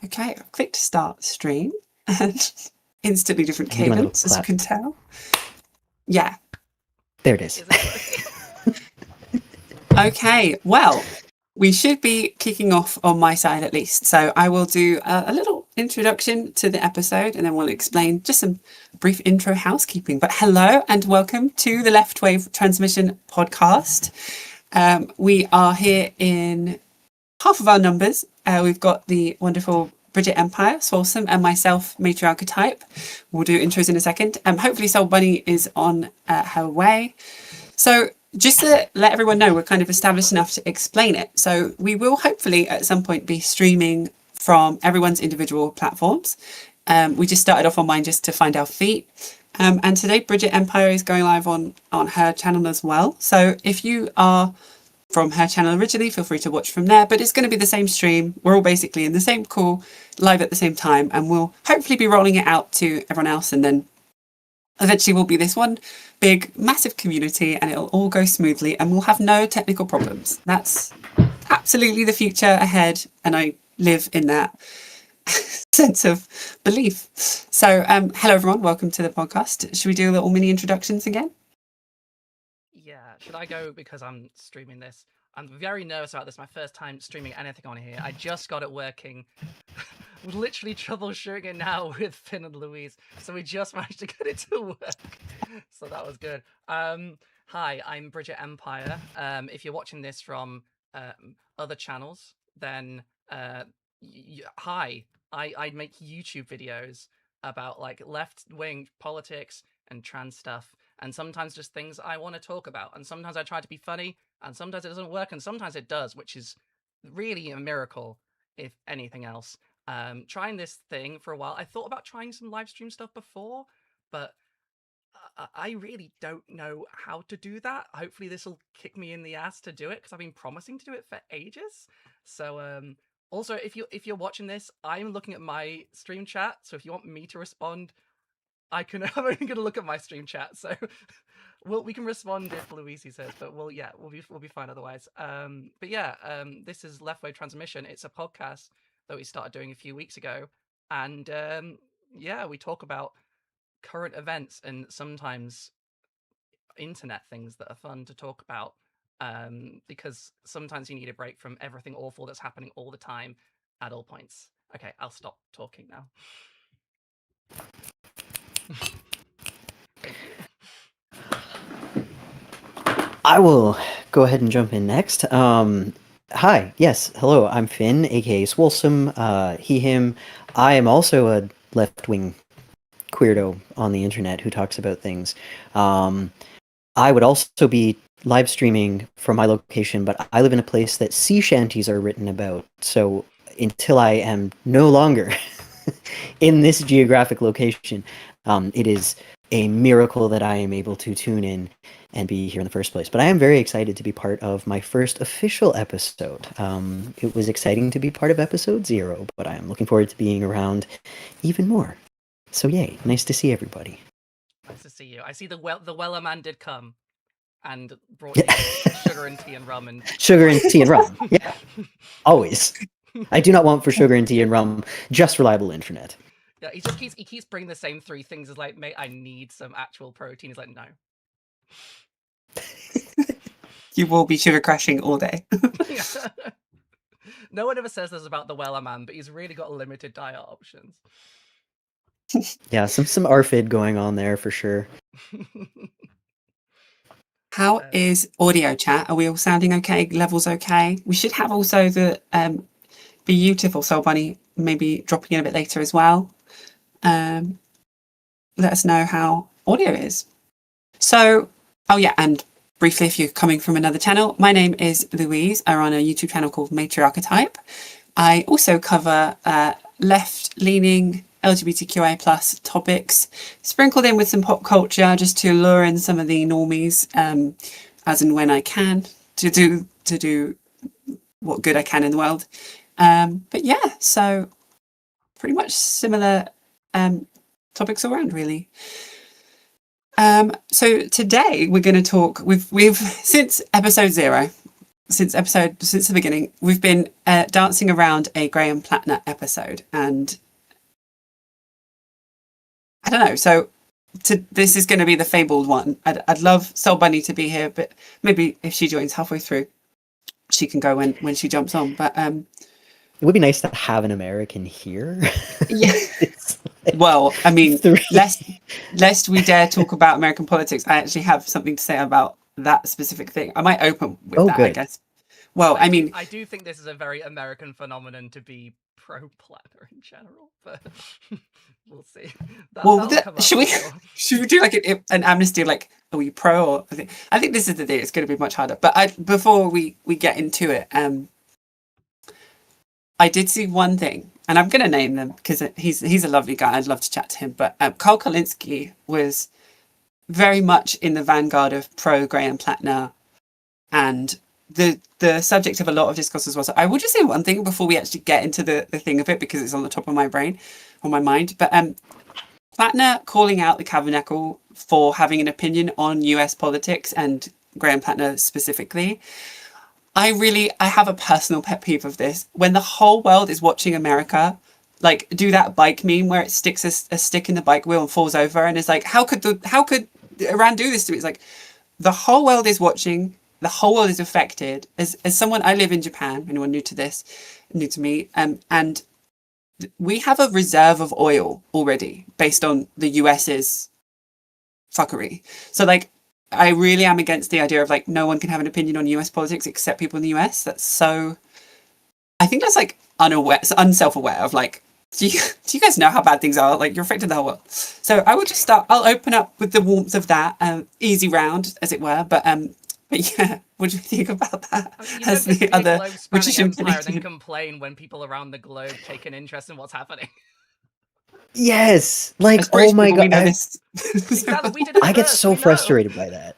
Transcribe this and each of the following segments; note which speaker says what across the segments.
Speaker 1: Okay, I've clicked start stream and instantly different
Speaker 2: I need my little
Speaker 1: cadence, as you
Speaker 2: clap.
Speaker 1: can tell. Yeah.
Speaker 2: There it is.
Speaker 3: Is it working?
Speaker 1: Okay, well, we should be kicking off on my side at least. So I will do a little introduction to the episode and then we'll explain just some brief intro housekeeping. But hello and welcome to the Left Wave Transmission podcast. We are here in half of our numbers. We've got the wonderful Bridget Empire, Swolsome, and myself, Matriarchetype. We'll do intros in a second. Hopefully Soul Bunny is on her way. So just to let everyone know, we're kind of established enough to explain it. So we will hopefully at some point be streaming from everyone's individual platforms. We just started off on mine just to find our feet. And today Bridget Empire is going live on her channel as well. So if you are from her channel originally, feel free to watch from there, but it's going to be the same stream. We're all basically in the same call, live at the same time, and we'll hopefully be rolling it out to everyone else, and then eventually we'll be this one big, massive community, and it'll all go smoothly, and we'll have no technical problems. That's absolutely the future ahead, and I live in that sense of belief. So, hello everyone, welcome to the podcast. Should we do a little mini introductions again?
Speaker 3: Yeah, should I go because I'm streaming this? I'm very nervous about this. My first time streaming anything on here. I just got it working. We're literally troubleshooting it now with Finn and Louise. So we just managed to get it to work. So that was good. Hi, I'm Bridget Empire. If you're watching this from other channels, then hi. I make YouTube videos about like left-wing politics and trans stuff. And sometimes just things I want to talk about. And sometimes I try to be funny, and sometimes it doesn't work, and sometimes it does, which is really a miracle, if anything else. Trying this thing for a while. I thought about trying some live stream stuff before, but I really don't know how to do that. Hopefully this will kick me in the ass to do it, because I've been promising to do it for ages. So also, if you're watching this, I'm looking at my stream chat, so if you want me to respond, I'm only going to look at my stream chat, so we can respond if Louise says, but we'll be fine otherwise. But yeah, this is Left Wave Transmission. It's a podcast that we started doing a few weeks ago, and yeah, we talk about current events and sometimes internet things that are fun to talk about, because sometimes you need a break from everything awful that's happening all the time at all points. Okay, I'll stop talking now. Thank you.
Speaker 2: I will go ahead and jump in next. Hi, yes, hello, I'm Finn, aka Swolsome, he, him. I am also a left-wing queerdo on the internet who talks about things. I would also be live streaming from my location, but I live in a place that sea shanties are written about, so until I am no longer in this geographic location, it is a miracle that I am able to tune in and be here in the first place. But I am very excited to be part of my first official episode. It was exciting to be part of episode 0, but I am looking forward to being around even more. So yay, nice to see everybody.
Speaker 3: Nice to see you. I see the Weller man did come and brought you sugar and tea and rum and
Speaker 2: sugar and tea and rum. Yeah, always. I do not want for sugar and tea and rum, just reliable internet.
Speaker 3: Yeah, he keeps bringing the same 3 things. Is like, mate, I need some actual protein. He's like, no.
Speaker 1: You will be sugar crashing all day.
Speaker 3: No one ever says this about the Weller man, but he's really got limited diet options.
Speaker 2: Yeah, some ARFID going on there for sure.
Speaker 1: How is audio chat? Are we all sounding okay? Levels okay? We should have also the beautiful Soul Bunny maybe dropping in a bit later as well. Let us know how audio is. So, oh yeah, and briefly, if you're coming from another channel, my name is Louise. I run a YouTube channel called Matriarchetype. I also cover left-leaning LGBTQI plus topics, sprinkled in with some pop culture just to lure in some of the normies, as and when I can, to do what good I can in the world. But yeah, so pretty much similar topics all around, really. So today we're going to talk. We've since episode 0, since the beginning, we've been dancing around a Graham Platner episode, and I don't know. So this is going to be the fabled one. I'd love Soul Bunny to be here, but maybe if she joins halfway through, she can go when she jumps on. But
Speaker 2: it would be nice to have an American here.
Speaker 1: Yeah.
Speaker 2: It's like
Speaker 1: well, I mean,
Speaker 2: three.
Speaker 1: lest we dare talk about American politics, I actually have something to say about that specific thing. I might open with that, I
Speaker 2: Good.
Speaker 1: guess. Well, I mean,
Speaker 3: I do think this is a very American phenomenon to be pro Platner in general, but we'll see.
Speaker 1: Should we do like an amnesty? Like, are we pro? Or I think this is the day. It's going to be much harder. But before we get into it, I did see one thing, and I'm going to name them because he's a lovely guy. I'd love to chat to him. But Carl Kolinsky was very much in the vanguard of pro Graham Platner, and the subject of a lot of discourse as well. So I will just say one thing before we actually get into the thing of it, because it's on the top of my brain, on my mind. But Platner calling out the Tabernacle for having an opinion on US politics, and Graham Platner specifically. I have a personal pet peeve of this. When the whole world is watching America, like, do that bike meme where it sticks a stick in the bike wheel and falls over, and it's like, how could Iran do this to me? It's like, the whole world is watching, the whole world is affected. As someone, I live in Japan, anyone new to me, and we have a reserve of oil already based on the US's fuckery. So like, I really am against the idea of like no one can have an opinion on US politics except people in the US. That's so, I think that's like unself-aware of like, do you guys know how bad things are? Like, you're affecting the whole world. So I will just start. I'll open up with the warmth of that easy round, as it were. But yeah, what do you think about that?
Speaker 3: I mean,
Speaker 1: As the other British
Speaker 3: Empire, then complain when people around the globe take an interest in what's happening.
Speaker 2: Yes, like, oh my god, I get so frustrated by that.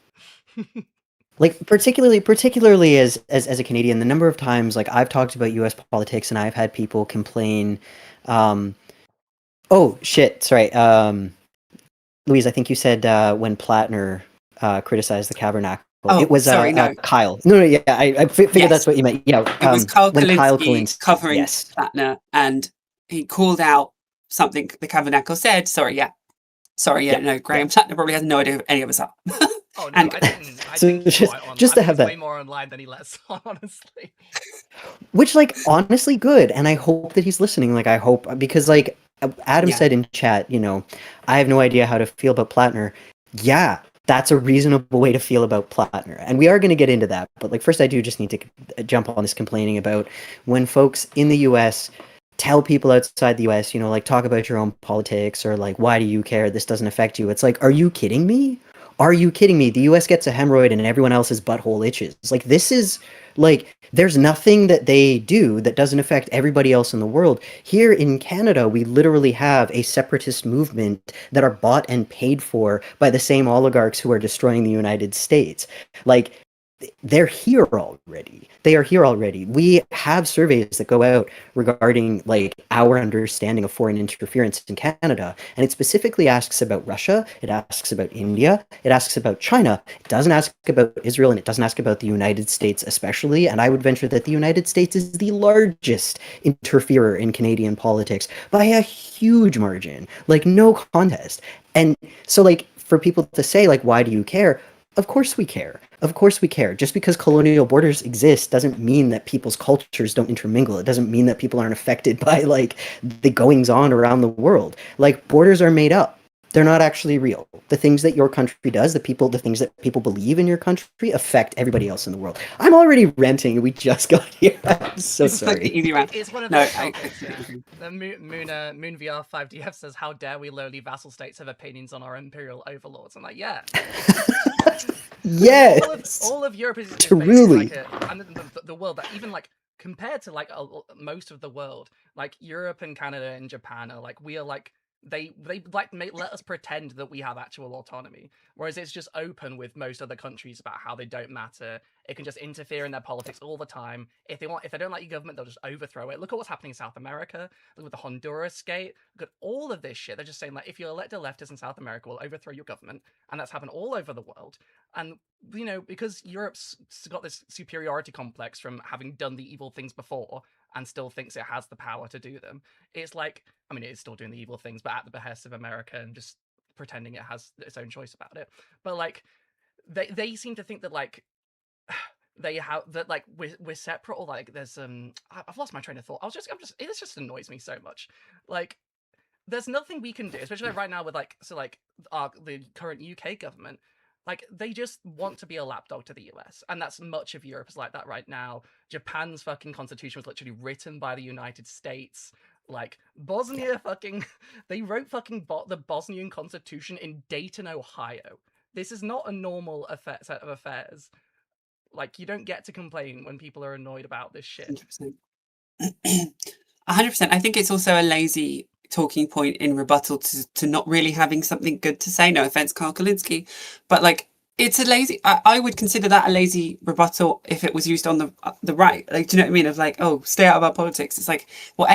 Speaker 2: Like, particularly as a Canadian, the number of times like I've talked about U.S. politics and I've had people complain. Oh shit, sorry, Louise, I think you said when Platner criticized the Tabernacle.
Speaker 1: Oh,
Speaker 2: it was
Speaker 1: sorry, no.
Speaker 2: Kyle. No, yeah, I figured that's what you meant. Yeah,
Speaker 1: it was Kyle Kolinsky covering
Speaker 2: yes.
Speaker 1: Platner, and he called out something the Tabernacle said. No, Graham Platner probably has no idea who any of us are.
Speaker 3: Oh no, I think
Speaker 2: just to have that
Speaker 3: way more online than he lets on, honestly.
Speaker 2: Which, like, honestly, good, and I hope that he's listening. Like, I hope, because like Adam said in chat, I have no idea how to feel about Platner. Yeah, that's a reasonable way to feel about Platner, and we are going to get into that. But like, first, I do just need to jump on this complaining about when folks in the U.S. tell people outside the US, like, talk about your own politics, or like, why do you care? This doesn't affect you. It's like, are you kidding me? Are you kidding me? The US gets a hemorrhoid and everyone else's butthole itches. Like, this is like, there's nothing that they do that doesn't affect everybody else in the world. Here in Canada, we literally have a separatist movement that are bought and paid for by the same oligarchs who are destroying the United States. Like, they're here already. They are here already. We have surveys that go out regarding like our understanding of foreign interference in Canada, and it specifically asks about Russia, it asks about India, it asks about China. It doesn't ask about Israel, and it doesn't ask about the United States especially, and I would venture that the United States is the largest interferer in Canadian politics by a huge margin, like no contest. And so, like, for people to say like, why do you care? Of course we care. Of course we care. Just because colonial borders exist doesn't mean that people's cultures don't intermingle. It doesn't mean that people aren't affected by like the goings on around the world. Like, borders are made up. They're not actually real. The things that your country does, the things that people believe in your country affect everybody else in the world. I'm already ranting. We just got here. I'm so sorry.
Speaker 1: Like easy rant.
Speaker 3: It's one of those topics, yeah. The Moon VR 5DF says, "How dare we lowly vassal states have opinions on our imperial overlords?" I'm like, yeah.
Speaker 2: Yes.
Speaker 3: All of Europe is
Speaker 2: truly
Speaker 3: like and the world, that even like compared to like most of the world, like Europe and Canada and Japan are like, we are like They like let us pretend that we have actual autonomy, whereas it's just open with most other countries about how they don't matter. It can just interfere in their politics all the time. If they don't like your government, they'll just overthrow it. Look at what's happening in South America. Look at the Honduras gate. Look at all of this shit. They're just saying like, if you elect a leftist in South America, we'll overthrow your government, and that's happened all over the world. And because Europe's got this superiority complex from having done the evil things before and still thinks it has the power to do them. It's like, I mean, it's still doing the evil things, but at the behest of America and just pretending it has its own choice about it. But like, they seem to think that like they have that like we're separate, or like there's I've lost my train of thought. It just annoys me so much. Like, there's nothing we can do, especially right now with the current UK government. Like, they just want to be a lapdog to the US, and that's much of Europe is like that right now. Japan's fucking constitution was literally written by the United States. Like, Bosnia they wrote the Bosnian constitution in Dayton, Ohio. This is not a normal set of affairs. Like, you don't get to complain when people are annoyed about this shit.
Speaker 1: 100%. 100%. I think it's also a lazy talking point in rebuttal to not really having something good to say. No offense, Carl Kalinske, but like, it's a lazy. I would consider that a lazy rebuttal if it was used on the right. Like, do you know what I mean? Of like, oh, stay out of our politics. It's like, well,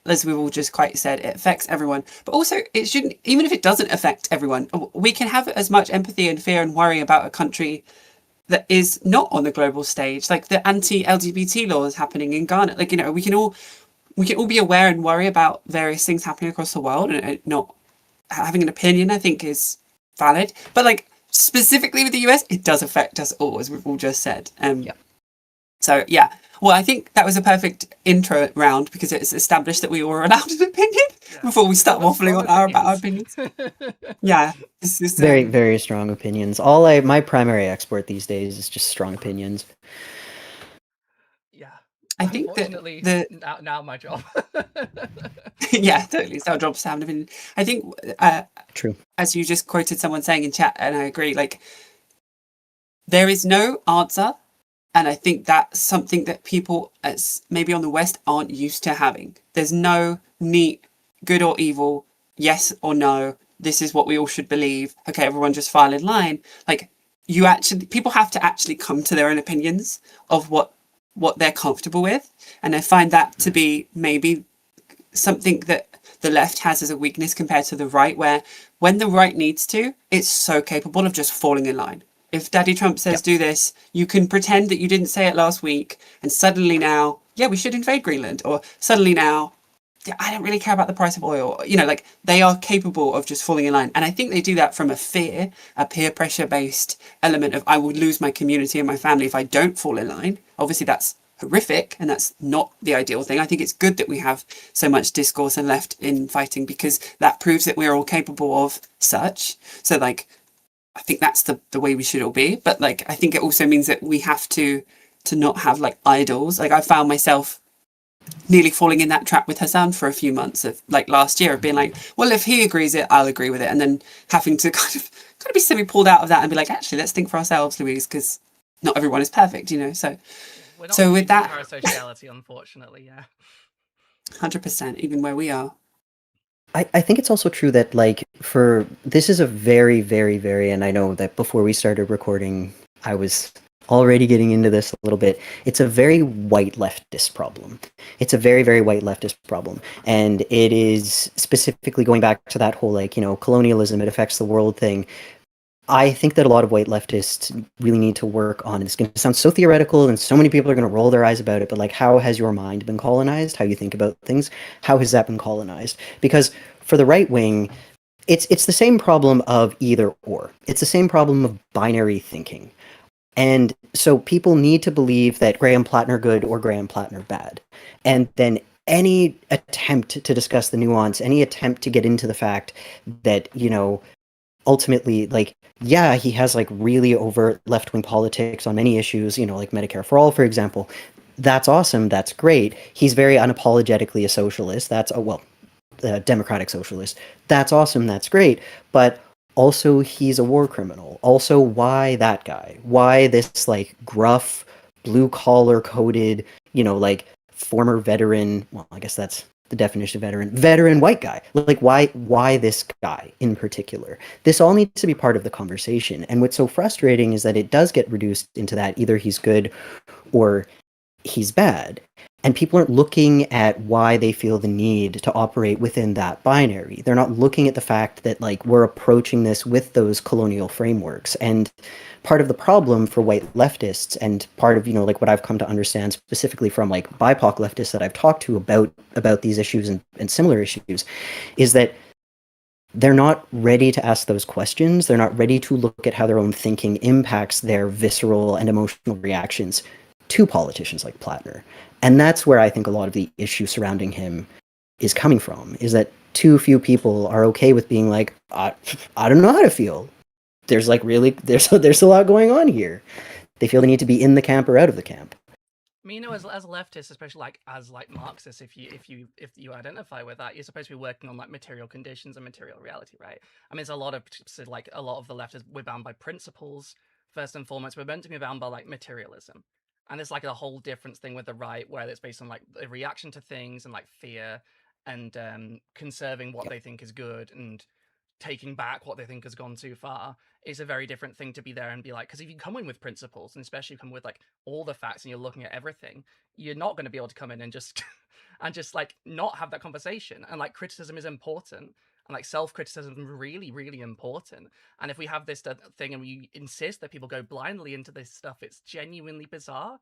Speaker 1: as we've all just quite said, it affects everyone, but also it shouldn't. Even if it doesn't affect everyone, we can have as much empathy and fear and worry about a country that is not on the global stage, like the anti-LGBT laws happening in Ghana. Like, we can all be aware and worry about various things happening across the world, and not having an opinion, I think, is valid. But like, specifically with the US, it does affect us all, as we've all just said. So yeah, well, I think that was a perfect intro round, because it's established that we were allowed an opinion before we start waffling on about our opinions. Yeah, this is
Speaker 2: very, very strong opinions. My primary export these days is just strong opinions.
Speaker 3: Yeah,
Speaker 1: I think
Speaker 3: unfortunately, now my job.
Speaker 1: Yeah, totally. It's our job to have an opinion. I think,
Speaker 2: true,
Speaker 1: as you just quoted someone saying in chat, and I agree, like, there is no answer. And I think that's something that people, as maybe on the West, aren't used to having. There's no neat good or evil, yes or no, this is what we all should believe. Okay, everyone just file in line. Like, people have to actually come to their own opinions of what they're comfortable with. And I find that to be maybe something that the left has as a weakness compared to the right, where when the right needs to, it's so capable of just falling in line. If Daddy Trump says do this, you can pretend that you didn't say it last week, and suddenly now, yeah, we should invade Greenland. Or suddenly now, yeah, I don't really care about the price of oil. Like, they are capable of just falling in line. And I think they do that from a peer pressure based element of, I would lose my community and my family if I don't fall in line. Obviously, that's horrific, and that's not the ideal thing. I think it's good that we have so much discourse and left in fighting, because that proves that we're all capable of such. So like, I think that's the way we should all be. But like, I think it also means that we have to not have like idols. Like, I found myself nearly falling in that trap with Hassan for a few months of like last year, of being like, well, if he agrees it, I'll agree with it. And then having to kind of be semi-pulled out of that and be like, actually, let's think for ourselves, Louise, because not everyone is perfect, So,
Speaker 3: we're not
Speaker 1: so with that,
Speaker 3: parasociality, unfortunately, yeah.
Speaker 1: 100%, even where we are.
Speaker 2: I think it's also true that, like, this is a very, very, very, and I know that before we started recording, I was already getting into this a little bit. It's a very white leftist problem. It's a very, very white leftist problem. And it is specifically going back to that whole, like, colonialism, it affects the world thing. I think that a lot of white leftists really need to work on, it's going to sound so theoretical and so many people are going to roll their eyes about it, but like, how has your mind been colonized? How you think about things? How has that been colonized? Because for the right wing, it's the same problem of either or. It's the same problem of binary thinking. And so people need to believe that Graham Platner good or Graham Platner bad. And then any attempt to discuss the nuance, any attempt to get into the fact that, ultimately, like, yeah, he has like really overt left-wing politics on many issues, like Medicare for all, for example. That's awesome. That's great. He's very unapologetically a socialist. That's a democratic socialist. That's awesome. That's great. But also, he's a war criminal. Also, why that guy? Why this like gruff, blue collar coded, like former veteran? Well, I guess that's the definition of veteran white guy. Like why this guy in particular? This all needs to be part of the conversation. And what's so frustrating is that it does get reduced into that either he's good or he's bad. And people aren't looking at why they feel the need to operate within that binary. They're not looking at the fact that like we're approaching this with those colonial frameworks. And part of the problem for white leftists, and part of, like what I've come to understand specifically from like BIPOC leftists that I've talked to about these issues and similar issues, is that they're not ready to ask those questions. They're not ready to look at how their own thinking impacts their visceral and emotional reactions to politicians like Platner. And that's where I think a lot of the issue surrounding him is coming from, is that too few people are okay with being like, I don't know how to feel. There's like really, there's a lot going on here. They feel the need to be in the camp or out of the camp.
Speaker 3: I mean, as leftists, especially as Marxists, if you identify with that, you're supposed to be working on like material conditions and material reality, right? I mean, it's a lot of the left is we're bound by principles first and foremost. We're meant to be bound by like materialism, and it's like a whole different thing with the right, where it's based on like a reaction to things and like fear and conserving what they think is good and taking back what they think has gone too far. Is a very different thing to be there and be like, because if you come in with principles and especially come with like all the facts and you're looking at everything, you're not going to be able to come in and just and just like not have that conversation. And like criticism is important, and like self-criticism is really, really important. And if we have this thing and we insist that people go blindly into this stuff, it's genuinely bizarre.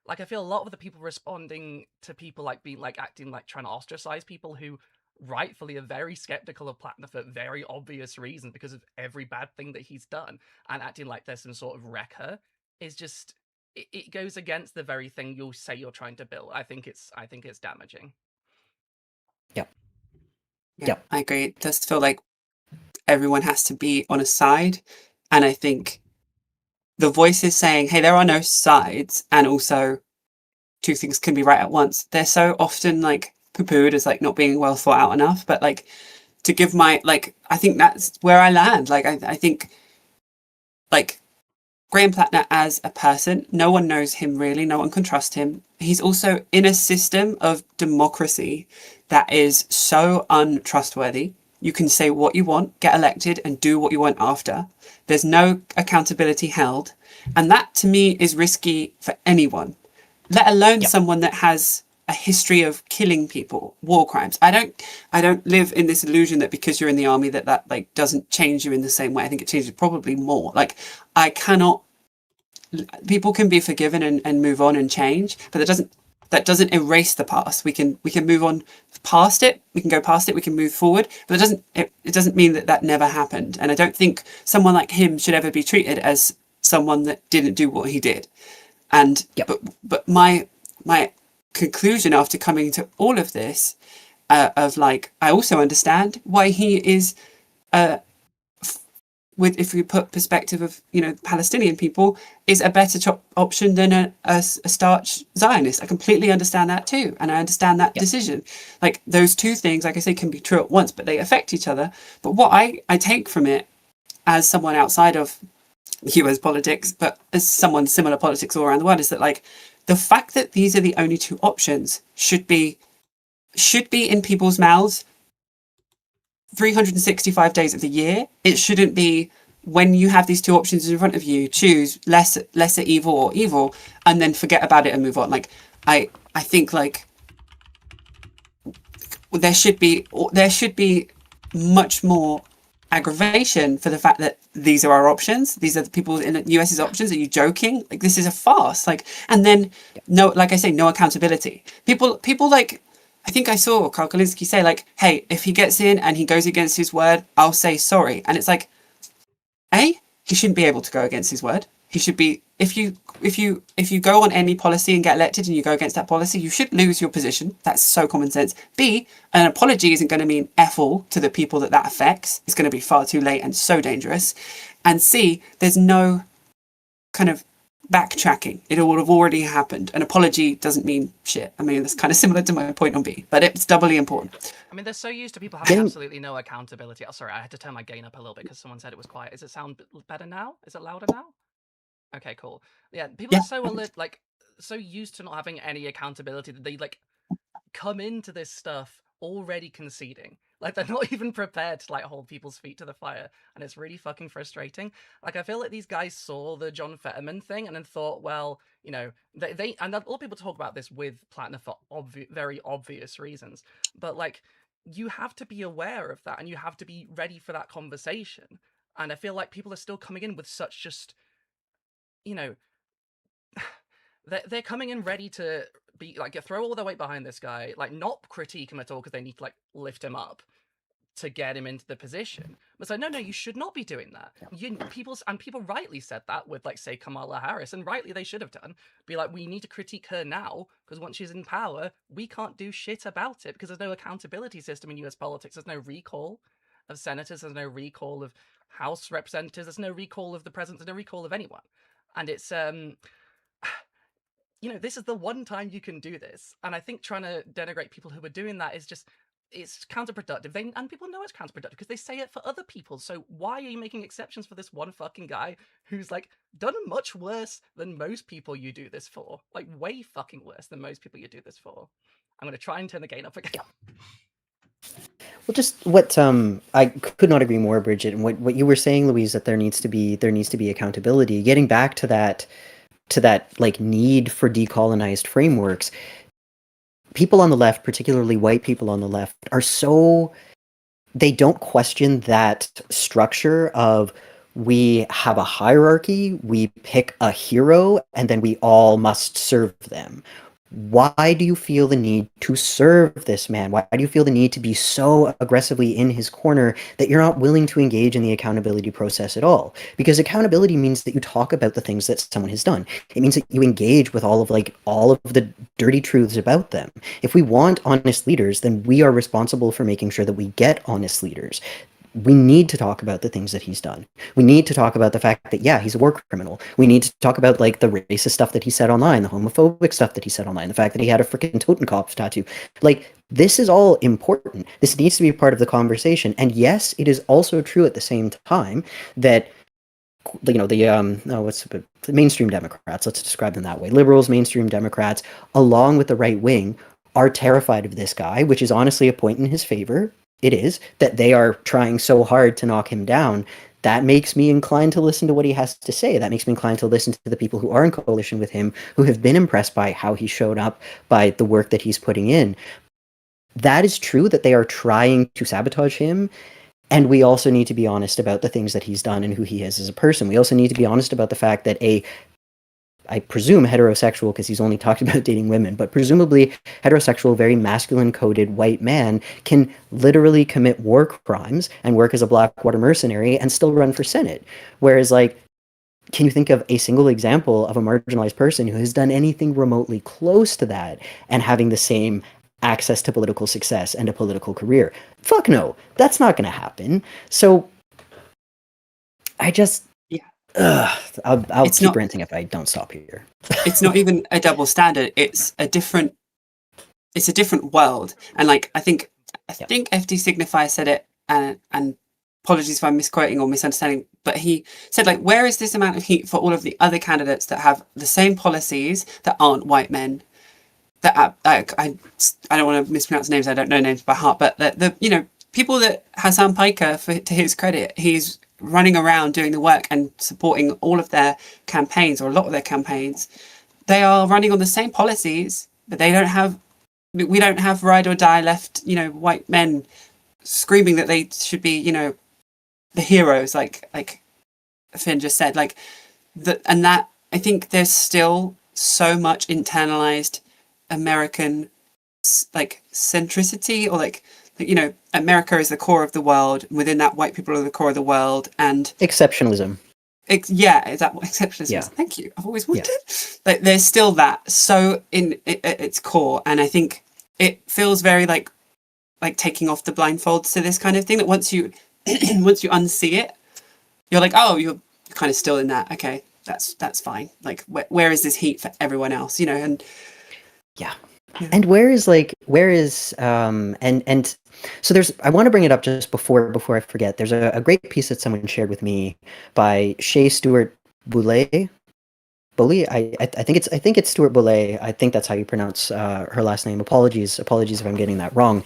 Speaker 3: Like I feel a lot of the people responding to people like being like acting like trying to ostracize people who rightfully are very skeptical of Platner for very obvious reasons because of every bad thing that he's done, and acting like there's some sort of wrecker is just it goes against the very thing you'll say you're trying to build. I think it's damaging.
Speaker 2: Yep.
Speaker 1: Yeah, I agree. It does feel like everyone has to be on a side, and I think the voice is saying, hey, there are no sides, and also two things can be right at once. They're so often like poo-pooed as like not being well thought out enough, but like to give my like I think that's where I land. Like I think like Graham Platner as a person, no one knows him really, no one can trust him. He's also in a system of democracy that is so untrustworthy. You can say what you want, get elected, and do what you want after. There's no accountability held. And that to me is risky for anyone, let alone someone that has a history of killing people, war crimes. I don't live in this illusion that because you're in the army that like doesn't change you in the same way. I think it changes probably more. Like people can be forgiven and move on and change, but that doesn't erase the past. We can move on past it. We can go past it. We can move forward, but it doesn't mean that never happened. And I don't think someone like him should ever be treated as someone that didn't do what he did. And but my conclusion after coming to all of this of like, I also understand why he is if we put perspective of Palestinian people, is a better option than a starch Zionist. I completely understand that too, and I understand that decision. Like those two things, like I say, can be true at once, but they affect each other. But what I take from it as someone outside of US politics, but as someone similar politics all around the world, is that like the fact that these are the only two options should be in people's mouths 365 days of the year. It shouldn't be when you have these two options in front of you, choose lesser evil or evil, and then forget about it and move on. Like I think like there should be much more aggravation for the fact that these are our options. These are the people in the US's options. Are you joking? Like this is a farce. Like, and then no, like I say, no accountability. People like, I think I saw Karl Kalinske say like, hey, if he gets in and he goes against his word, I'll say sorry. And it's like, he shouldn't be able to go against his word. He should be, if you go on any policy and get elected and you go against that policy, you should lose your position. That's so common sense. B, an apology isn't going to mean F all to the people that affects. It's going to be far too late and so dangerous. And C, there's no kind of backtracking. It would have already happened. An apology doesn't mean shit. I mean, that's kind of similar to my point on B, but it's doubly important.
Speaker 3: I mean, they're so used to people having absolutely no accountability. Oh, sorry, I had to turn my gain up a little bit because someone said it was quiet. Does it sound better now? Is it louder now? Okay, cool. Yeah, people are so used to not having any accountability that they like come into this stuff already conceding. Like, they're not even prepared to, like, hold people's feet to the fire, and it's really fucking frustrating. Like, I feel like these guys saw the John Fetterman thing and then thought, well, you know, they and a lot of people talk about this with Platner for very obvious reasons, but, like, you have to be aware of that, and you have to be ready for that conversation. And I feel like people are still coming in with such just, you know, they're coming in ready to be like throw all their weight behind this guy, like not critique him at all because they need to like lift him up to get him into the position. But so no, you should not be doing that. People rightly said that with like say Kamala Harris, and rightly they should have done. Be like, we need to critique her now because once she's in power, we can't do shit about it because there's no accountability system in U.S. politics. There's no recall of senators. There's no recall of House representatives. There's no recall of the president. There's no recall of anyone. And it's you know, this is the one time you can do this. And I think trying to denigrate people who are doing that is just, it's counterproductive. And people know it's counterproductive because they say it for other people. So why are you making exceptions for this one fucking guy who's like done much worse than most people you do this for? Like way fucking worse than most people you do this for. I'm going to try and turn the gain up again.
Speaker 2: Well, just what I could not agree more, Bridget, and what you were saying, Louise, that there needs to be accountability. Getting back to that like need for decolonized frameworks, people on the left, particularly white people on the left, they don't question that structure of we have a hierarchy, we pick a hero, and then we all must serve them. Why do you feel the need to serve this man? Why do you feel the need to be so aggressively in his corner that you're not willing to engage in the accountability process at all? Because accountability means that you talk about the things that someone has done. It means that you engage with all of the dirty truths about them. If we want honest leaders, then we are responsible for making sure that we get honest leaders. We need to talk about the things that he's done. We need to talk about the fact that, yeah, he's a war criminal. We need to talk about, like, the racist stuff that he said online, the homophobic stuff that he said online, the fact that he had a freaking Totenkopf tattoo. Like, this is all important. This needs to be part of the conversation. And yes, it is also true at the same time that, you know, the mainstream Democrats, let's describe them that way. Liberals, mainstream Democrats, along with the right wing, are terrified of this guy, which is honestly a point in his favor. It is that they are trying so hard to knock him down. That makes me inclined to listen to what he has to say. That makes me inclined to listen to the people who are in coalition with him, who have been impressed by how he showed up, by the work that he's putting in. That is true that they are trying to sabotage him. And we also need to be honest about the things that he's done and who he is as a person. We also need to be honest about the fact that I presume heterosexual, because he's only talked about dating women, but presumably heterosexual, very masculine-coded white man can literally commit war crimes and work as a Blackwater mercenary and still run for Senate. Whereas, like, can you think of a single example of a marginalized person who has done anything remotely close to that and having the same access to political success and a political career? Fuck no, that's not going to happen. So I just... I'll keep ranting if I don't stop here.
Speaker 1: It's not even a double standard. It's a different world. And like I think FD Signify said it, and apologies if I'm misquoting or misunderstanding, but he said, like, where is this amount of heat for all of the other candidates that have the same policies that aren't white men? That I don't want to mispronounce names. I don't know names by heart, but the you know, people that Hassan Piker, to his credit, he's running around doing the work and supporting all of their campaigns, or a lot of their campaigns. They are running on the same policies, but we don't have ride or die left, you know, white men screaming that they should be, you know, the heroes, like Finn just said, like that. And that, I think there's still so much internalized American like centricity, or like, you know, America is the core of the world. Within that, white people are the core of the world, and
Speaker 2: exceptionalism.
Speaker 1: Is that what exceptionalism is? Thank you. I've always wanted.
Speaker 2: Yeah.
Speaker 1: Like, there's still that so in its core, and I think it feels very like taking off the blindfolds to this kind of thing. That once you unsee it, you're like, oh, you're kind of still in that. Okay, that's fine. Like, where is this heat for everyone else? You know, and
Speaker 2: yeah. And where is and so I want to bring it up just before I forget. There's a great piece that someone shared with me by Shea Stewart Boulay. Bully. I think it's Stuart Bullet. I think that's how you pronounce her last name. Apologies if I'm getting that wrong.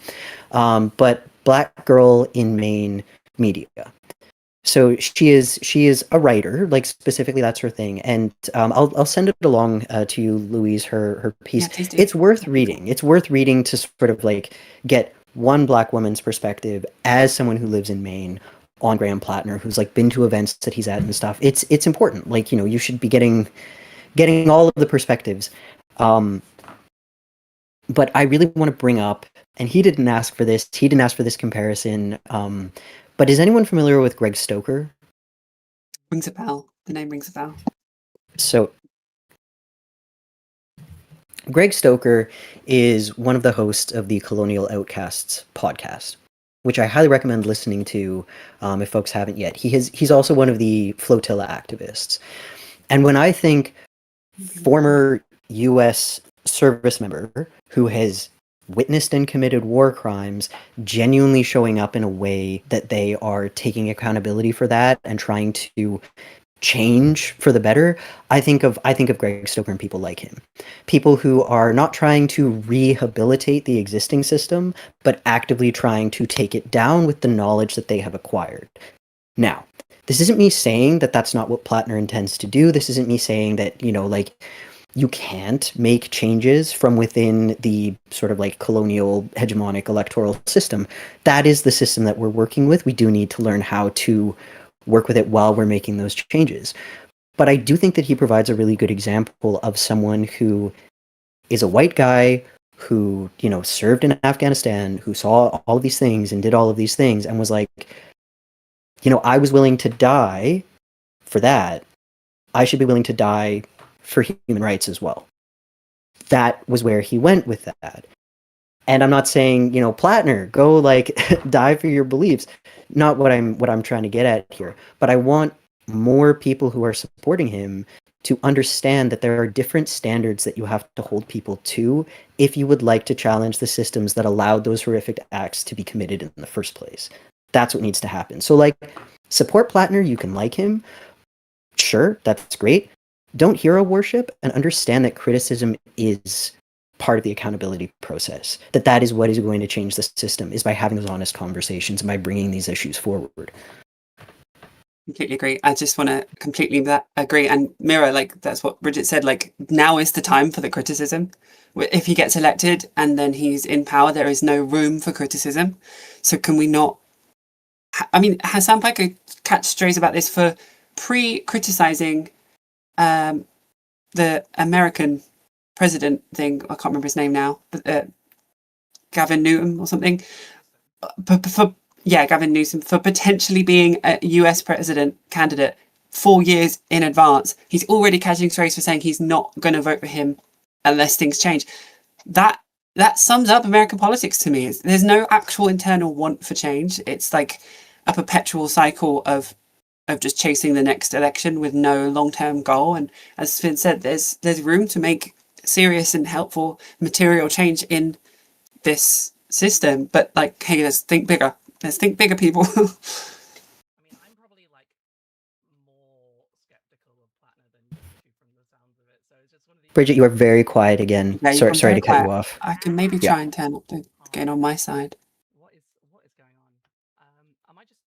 Speaker 2: But Black Girl in Maine Media. So she is a writer, like specifically that's her thing, and I'll send it along to you, Louise. Her piece.
Speaker 1: Yeah, please do.
Speaker 2: It's worth reading. It's worth reading to sort of like get one Black woman's perspective as someone who lives in Maine on Graham Platner, who's like been to events that he's at and stuff. It's important. Like, you know, you should be getting all of the perspectives. But I really want to bring up, and he didn't ask for this. He didn't ask for this comparison. But is anyone familiar with Greg Stoker?
Speaker 1: Rings a bell. The name rings a bell.
Speaker 2: So, Greg Stoker is one of the hosts of the Colonial Outcasts podcast, which I highly recommend listening to if folks haven't yet. He's also one of the flotilla activists. And when I think former U.S. service member who has witnessed and committed war crimes genuinely showing up in a way that they are taking accountability for that and trying to change for the better, I think of Greg Stoker and people like him. People who are not trying to rehabilitate the existing system, but actively trying to take it down with the knowledge that they have acquired. Now, this isn't me saying that that's not what Platner intends to do. This isn't me saying that, you know, like, you can't make changes from within the sort of like colonial hegemonic electoral system. That is the system that we're working with. We do need to learn how to work with it while we're making those changes. But I do think that he provides a really good example of someone who is a white guy who, you know, served in Afghanistan, who saw all of these things and did all of these things and was like, you know, I was willing to die for that. I should be willing to die for human rights as well. That was where he went with that. And I'm not saying, you know, Platner, go like die for your beliefs. Not what I'm trying to get at here. But I want more people who are supporting him to understand that there are different standards that you have to hold people to if you would like to challenge the systems that allowed those horrific acts to be committed in the first place. That's what needs to happen. So like, support Platner, you can like him. Sure, that's great. Don't hero worship and understand that criticism is part of the accountability process. That is what is going to change the system, is by having those honest conversations and by bringing these issues forward.
Speaker 1: Completely agree. I just want to completely agree and mirror, like, that's what Bridget said, like, now is the time for the criticism. If he gets elected and then he's in power, there is no room for criticism. So can we not, I mean, Hassan Pai could catch strays about this for pre-criticizing the American president thing. I can't remember his name now, but Gavin Newsom or something. Gavin Newsom, for potentially being a US president candidate 4 years in advance. He's already catching strays for saying he's not going to vote for him unless things change. That sums up American politics to me. There's no actual internal want for change. It's like a perpetual cycle of just chasing the next election with no long-term goal. And as Finn said, there's room to make serious and helpful material change in this system. But like, hey, let's think bigger. Let's think bigger, people.
Speaker 3: I mean, I'm probably like more skeptical of Platner than you from the sounds of it. So it's just one of these.
Speaker 2: Bridget, you are very quiet again.
Speaker 1: Yeah,
Speaker 2: Sorry to cut you off.
Speaker 1: I can maybe try and turn up the gain on my side.
Speaker 3: What is going on? Am I just?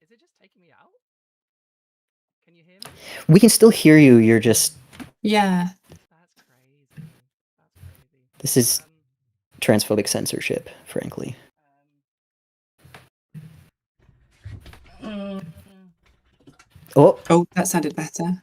Speaker 3: Is it just taking me out? Can you hear me?
Speaker 2: We can still hear you. You're just.
Speaker 1: Yeah.
Speaker 3: That's crazy.
Speaker 2: This is transphobic censorship, frankly.
Speaker 1: Oh, that sounded better.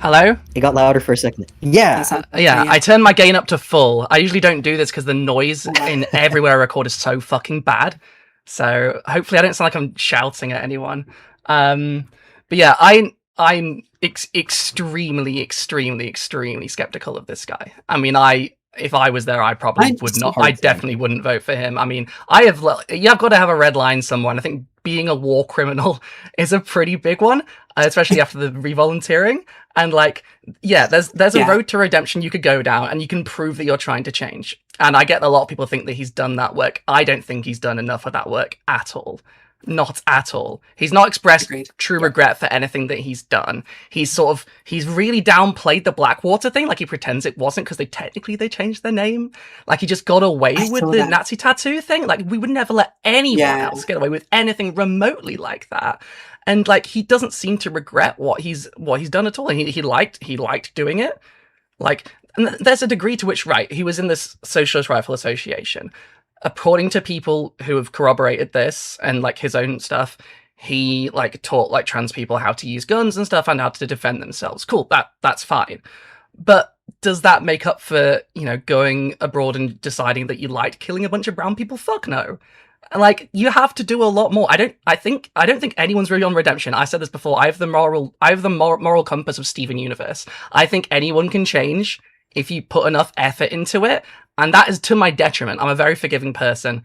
Speaker 3: Hello?
Speaker 2: It got louder for a second. Yeah.
Speaker 3: Yeah, I turned my gain up to full. I usually don't do this because the noise in everywhere I record is so fucking bad. So hopefully I don't sound like I'm shouting at anyone. But yeah, I'm extremely skeptical of this guy. I mean, if I was there, I probably would not. I definitely wouldn't vote for him. I mean, I've got to have a red line somewhere. And I think being a war criminal is a pretty big one, especially after the revolunteering. And like, yeah, there's a road to redemption you could go down, and you can prove that you're trying to change. And I get a lot of people think that he's done that work. I don't think he's done enough of that work at all. Not at all. He's not expressed
Speaker 1: Agreed.
Speaker 3: true regret for anything that he's done. He's really downplayed the Blackwater thing, like he pretends it wasn't because they changed their name. Like he just got away
Speaker 1: I
Speaker 3: with
Speaker 1: saw
Speaker 3: the
Speaker 1: that.
Speaker 3: Nazi tattoo thing. Like we would never let anyone
Speaker 1: Yeah.
Speaker 3: else get away with anything remotely like that. And like he doesn't seem to regret what he's done at all. And he liked doing it. Like, and there's a degree to which, right, he was in this Socialist Rifle Association. According to people who have corroborated this and like his own stuff, he like taught like trans people how to use guns and stuff and how to defend themselves. Cool, that's fine. But does that make up for, you know, going abroad and deciding that you liked killing a bunch of brown people? Fuck no. Like, you have to do a lot more. I don't think anyone's really on redemption. I said this before. I have the moral compass of Steven Universe. I think anyone can change if you put enough effort into it, and that is to my detriment. I'm a very forgiving person.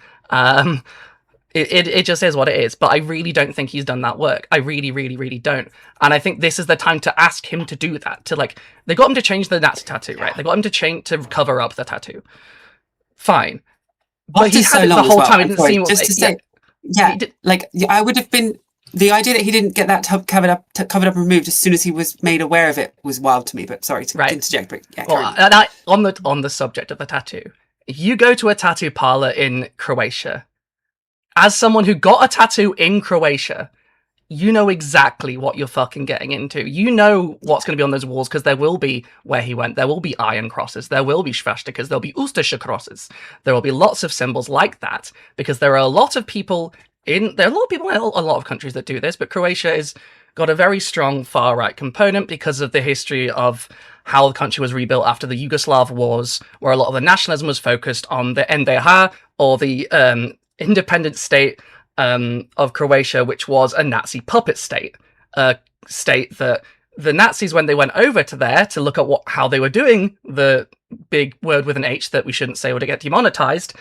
Speaker 3: It just is what it is. But I really don't think he's done that work. I really, really, really don't. And I think this is the time to ask him to do that. To like, they got him to change the Nazi tattoo, right? They got him to cover up the tattoo. Fine. But he had it the whole time. It didn't seem
Speaker 1: just to say, I would have been the idea that he didn't get that covered up and removed as soon as he was made aware of it was wild to me. But sorry to interject. But yeah,
Speaker 3: well, and on the subject of the tattoo, if you go to a tattoo parlor in Croatia, as someone who got a tattoo in Croatia, you know exactly what you're fucking getting into. You know what's going to be on those walls because there will be where he went. There will be iron crosses. There will be swastikas. There'll be Ustasha crosses. There will be lots of symbols like that because there are a lot of people in a lot of countries that do this, but Croatia has got a very strong far-right component because of the history of how the country was rebuilt after the Yugoslav wars, where a lot of the nationalism was focused on the NDH, or the independent state of Croatia, which was a Nazi puppet state. A state that the Nazis, when they went over to there to look at how they were doing the big word with an H that we shouldn't say would get demonetized,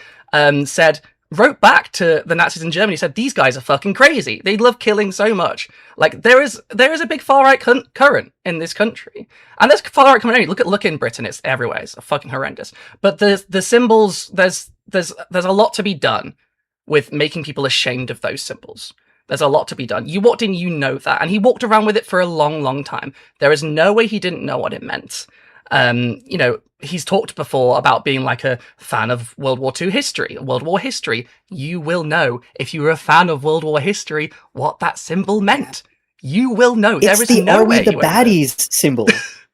Speaker 3: wrote back to the Nazis in Germany, said, these guys are fucking crazy. They love killing so much. Like, there is a big far-right current in this country. And there's far-right coming. Look in Britain, it's everywhere. It's fucking horrendous. But the symbols, there's a lot to be done with making people ashamed of those symbols. There's a lot to be done. You walked in, you know that. And he walked around with it for a long, long time. There is no way he didn't know what it meant. You know, he's talked before about being like a fan of World War II history, World War history. You will know, if you were a fan of World War history, what that symbol meant. You will know.
Speaker 2: It's
Speaker 3: there is
Speaker 2: the
Speaker 3: no
Speaker 2: Are We
Speaker 3: way
Speaker 2: the Baddies symbol.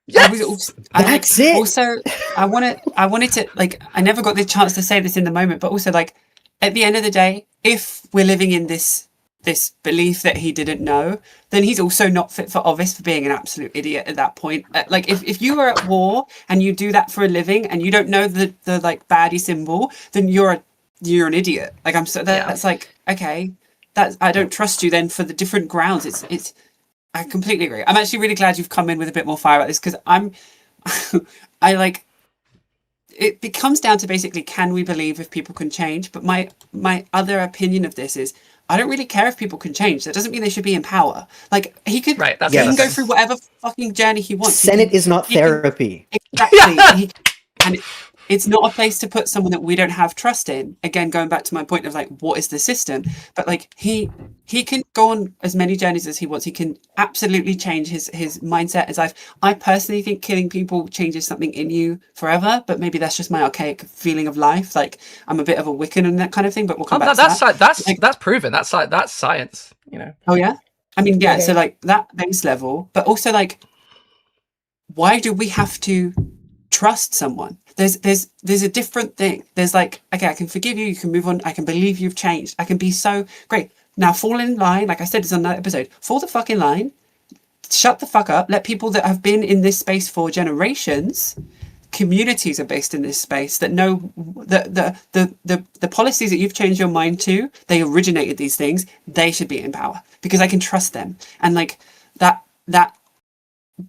Speaker 3: Yes!
Speaker 2: That's it.
Speaker 1: Also, I wanted to, like, I never got the chance to say this in the moment, but also, like, at the end of the day, if we're living in this belief that he didn't know, then he's also not fit for office for being an absolute idiot at that point. Like, if you are at war and you do that for a living and you don't know the like baddie symbol, then you're an idiot. Like, that's like, okay, I don't trust you then for the different grounds. It's I completely agree. I'm actually really glad you've come in with a bit more fire about this, because I like, it comes down to basically, can we believe if people can change? But my other opinion of this is, I don't really care if people can change. That doesn't mean they should be in power. Like, he can go through whatever fucking journey he wants.
Speaker 2: Senate is not therapy.
Speaker 1: Exactly. And it's not a place to put someone that we don't have trust in. Again, going back to my point of like, what is the system? But like, he can go on as many journeys as he wants. He can absolutely change his mindset, his life. I personally think killing people changes something in you forever, but maybe that's just my archaic feeling of life. Like, I'm a bit of a Wiccan and that kind of thing, but we'll come back to that.
Speaker 3: That's proven. That's science, you know.
Speaker 1: Oh yeah? I mean, yeah, so like that base level, but also like, why do we have to trust someone? There's a different thing. There's like, okay, I can forgive you, you can move on, I can believe you've changed, I can be so great. Now fall in line, like I said, it's on that episode. Fall the fucking line, shut the fuck up, let people that have been in this space for generations, communities are based in this space, that know the policies that you've changed your mind to, they originated these things, they should be in power because I can trust them. And like that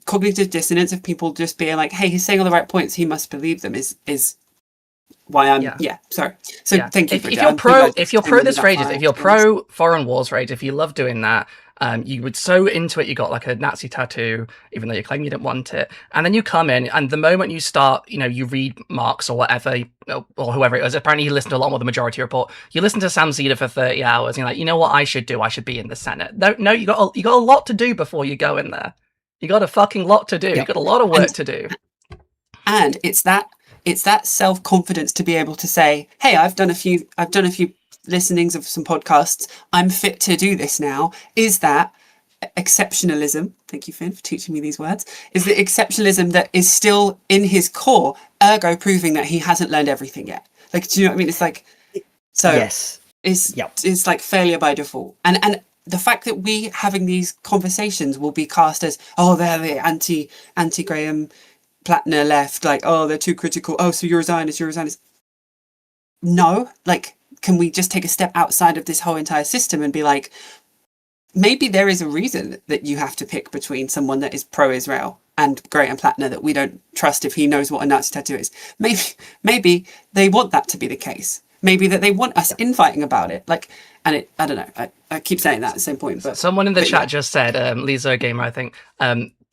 Speaker 1: cognitive dissonance of people just being like, hey, he's saying all the right points, he must believe them, is why I'm sorry. So thank you.
Speaker 3: If you're pro this for ages, if you're pro foreign wars rage, if you love doing that, You were so into it, you got like a Nazi tattoo, even though you claim you didn't want it. And then you come in, and the moment you start, you read Marx or whatever, or whoever it was, apparently you listened to a lot more the Majority Report. You listen to Sam Zeder for 30 hours, and you're like, you know what I should do? I should be in the Senate. No, you got a lot to do before you go in there. You got a fucking lot to do. You got a lot of work to do.
Speaker 1: And it's that self-confidence to be able to say, hey, I've done a few listenings of some podcasts, I'm fit to do this now. Is that exceptionalism? Thank you, Finn, for teaching me these words. Is the exceptionalism that is still in his core, ergo proving that he hasn't learned everything yet? Like, do you know what I mean? It's like, so
Speaker 2: yes,
Speaker 1: it's like failure by default. And the fact that we having these conversations will be cast as, oh, they're the anti Graham Platner left, like, oh, they're too critical. Oh, so you're a Zionist. No, like, can we just take a step outside of this whole entire system and be like, maybe there is a reason that you have to pick between someone that is pro-Israel and Graham Platner that we don't trust if he knows what a Nazi tattoo is. Maybe they want that to be the case. Maybe that they want us infighting about it. Like, and I don't know. I keep saying that at the same point. But
Speaker 3: someone in the chat just said, Lisa Gamer, I think,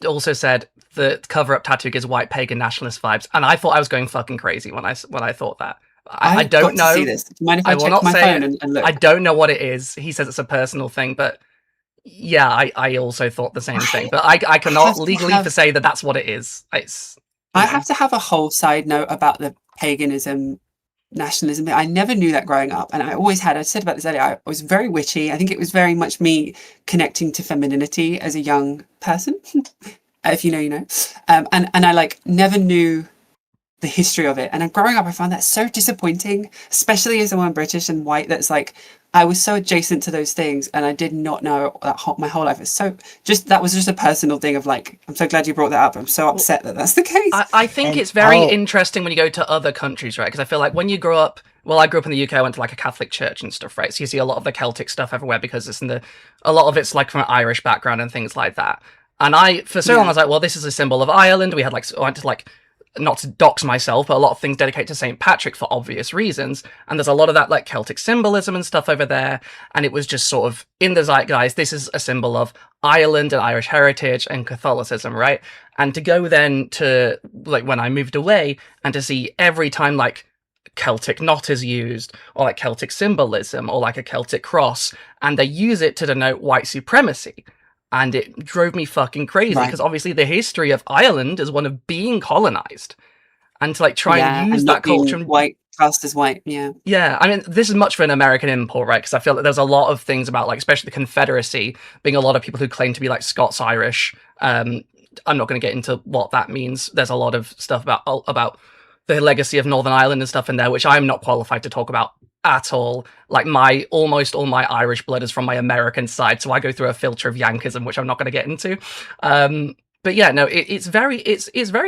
Speaker 3: also said the cover-up tattoo gives white pagan nationalist vibes, and I thought I was going fucking crazy when I thought that. I don't know.
Speaker 1: See this. Do you mind if I check my phone and look?
Speaker 3: I don't know what it is. He says it's a personal thing, but yeah, I also thought the same thing. But I cannot legally say that that's what it is.
Speaker 1: I have to have a whole side note about the paganism, nationalism. I never knew that growing up, and I always had. I said about this earlier. I was very witchy. I think it was very much me connecting to femininity as a young person. If you know, you know. And I like never knew the history of it. And growing up, I found that so disappointing, especially as someone British and white. That's like, I was so adjacent to those things, and I did not know that my whole life. That was just a personal thing of like, I'm so glad you brought that up. I'm so upset that that's the case.
Speaker 3: I think it's very interesting when you go to other countries, right? Because I feel like when you grow up, well, I grew up in the UK, I went to like a Catholic church and stuff, right? So you see a lot of the Celtic stuff everywhere because a lot of it's like from an Irish background and things like that. And for so long, I was like, well, this is a symbol of Ireland. We had I went to like, not to dox myself, but a lot of things dedicated to St. Patrick for obvious reasons. And there's a lot of that like Celtic symbolism and stuff over there. And it was just sort of in the zeitgeist, this is a symbol of Ireland and Irish heritage and Catholicism, right? And to go then to like when I moved away and to see every time like Celtic knot is used or like Celtic symbolism or like a Celtic cross, and they use it to denote white supremacy. And it drove me fucking crazy because obviously the history of Ireland is one of being colonized, and to like try and use that culture and
Speaker 1: white cast as white. Yeah.
Speaker 3: I mean, this is much for an American import, right? Because I feel that there's a lot of things about like, especially the Confederacy, being a lot of people who claim to be like Scots Irish. I'm not going to get into what that means. There's a lot of stuff about the legacy of Northern Ireland and stuff in there, which I'm not qualified to talk about at all. Like almost all my Irish blood is from my American side, so I go through a filter of Yankism, which I'm not going to get into. But yeah, no, it's very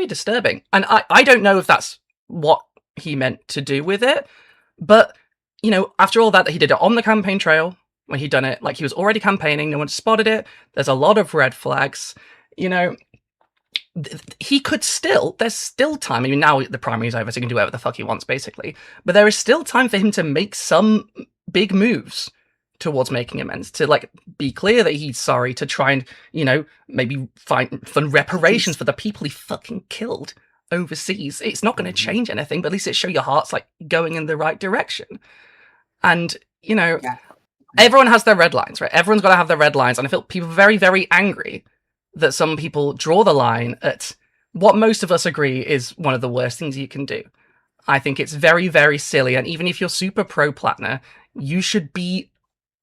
Speaker 3: disturbing, and I don't know if that's what he meant to do with it. But after all that he did it on the campaign trail when he'd done it, like he was already campaigning, no one spotted it. There's a lot of red flags. He could there's still time. I mean, now the primary's over, so he can do whatever the fuck he wants, basically. But there is still time for him to make some big moves towards making amends, to like be clear that he's sorry, to try and, maybe find reparations for the people he fucking killed overseas. It's not going to change anything, but at least it show your heart's like going in the right direction. And, everyone has their red lines, right? Everyone's got to have their red lines. And I feel people are very, very angry that some people draw the line at what most of us agree is one of the worst things you can do. I think it's very, very silly. And even if you're super pro Platner, you should be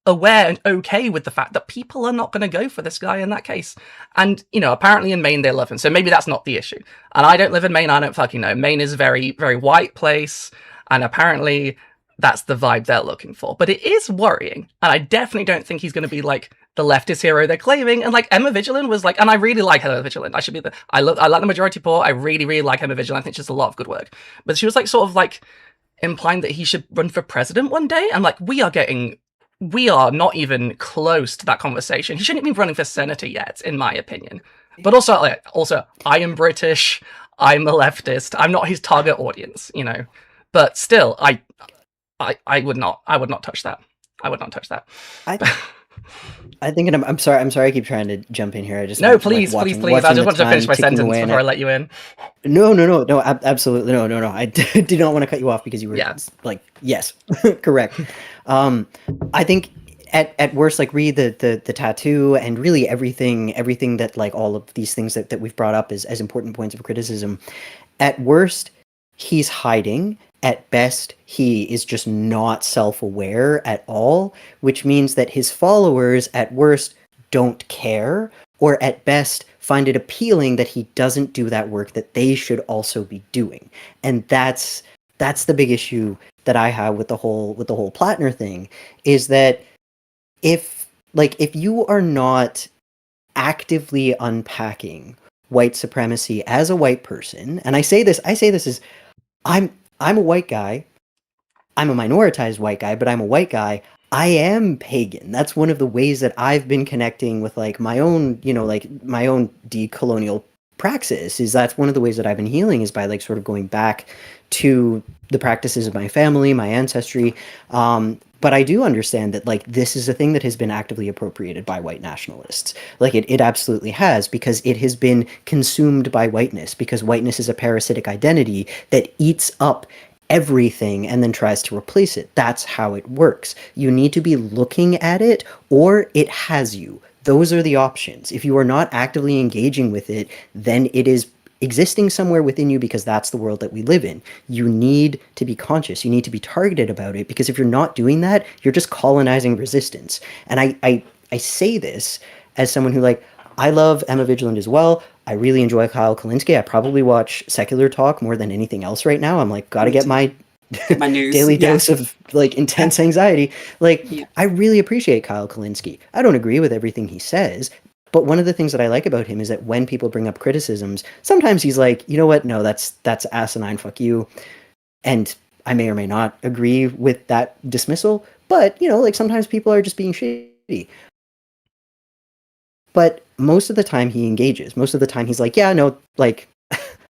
Speaker 3: aware and okay with the fact that people are not going to go for this guy in that case. And, apparently in Maine, they love him. So maybe that's not the issue. And I don't live in Maine. I don't fucking know. Maine is a very, very white place. And apparently that's the vibe they're looking for. But it is worrying. And I definitely don't think he's going to be like the leftist hero they're claiming. And like Emma Vigilant was like, and I really like Emma Vigilant. I like the Majority Report. I really, really like Emma Vigilant. I think she's a lot of good work. But she was like sort of like implying that he should run for president one day. And like, we are not even close to that conversation. He shouldn't be running for senator yet, in my opinion. But also, I am British. I'm a leftist. I'm not his target audience, But still, I would not touch that. I would not touch that.
Speaker 2: I think I'm sorry. I'm sorry. I keep trying to jump in here. I just
Speaker 3: No,
Speaker 2: like
Speaker 3: please. I
Speaker 2: watching
Speaker 3: just
Speaker 2: the
Speaker 3: wanted to finish
Speaker 2: time
Speaker 3: my
Speaker 2: ticking
Speaker 3: sentence
Speaker 2: away, and
Speaker 3: before I let you in.
Speaker 2: no, absolutely no. I did not want to cut you off because you were
Speaker 3: Yeah.
Speaker 2: like, yes, correct. I think at worst, like read the tattoo and really everything that like all of these things that we've brought up as important points of criticism. At worst, he's hiding. At best, he is just not self-aware at all, which means that his followers at worst don't care, or at best find it appealing that he doesn't do that work that they should also be doing. And that's the big issue that I have with the whole Platner thing, is that if you are not actively unpacking white supremacy as a white person, and I say this as I'm a white guy. I'm a minoritized white guy, but I'm a white guy. I am pagan. That's one of the ways that I've been connecting with like my own, like my own decolonial praxis. Is that's one of the ways that I've been healing, is by like sort of going back to the practices of my family, my ancestry. But I do understand that like this is a thing that has been actively appropriated by white nationalists. Like it absolutely has, because it has been consumed by whiteness, because whiteness is a parasitic identity that eats up everything and then tries to replace it. That's how it works. You need to be looking at it, or it has you. Those are the options. If you are not actively engaging with it, then it is existing somewhere within you, because that's the world that we live in. You need to be conscious. You need to be targeted about it, because if you're not doing that, you're just colonizing resistance. And I say this as someone who, like, I love Emma Vigilant as well. I really enjoy Kyle Kalinske. I probably watch Secular Talk more than anything else right now. I'm like, gotta get my
Speaker 1: news.
Speaker 2: daily
Speaker 1: Yeah.
Speaker 2: dose of like intense anxiety. Like,
Speaker 1: Yeah.
Speaker 2: I really appreciate Kyle Kalinske. I don't agree with everything he says, but one of the things that I like about him is that when people bring up criticisms, sometimes he's like, you know what? No, that's asinine. Fuck you. And I may or may not agree with that dismissal, but like sometimes people are just being shitty. But most of the time he engages. Most of the time he's like, yeah, no, like,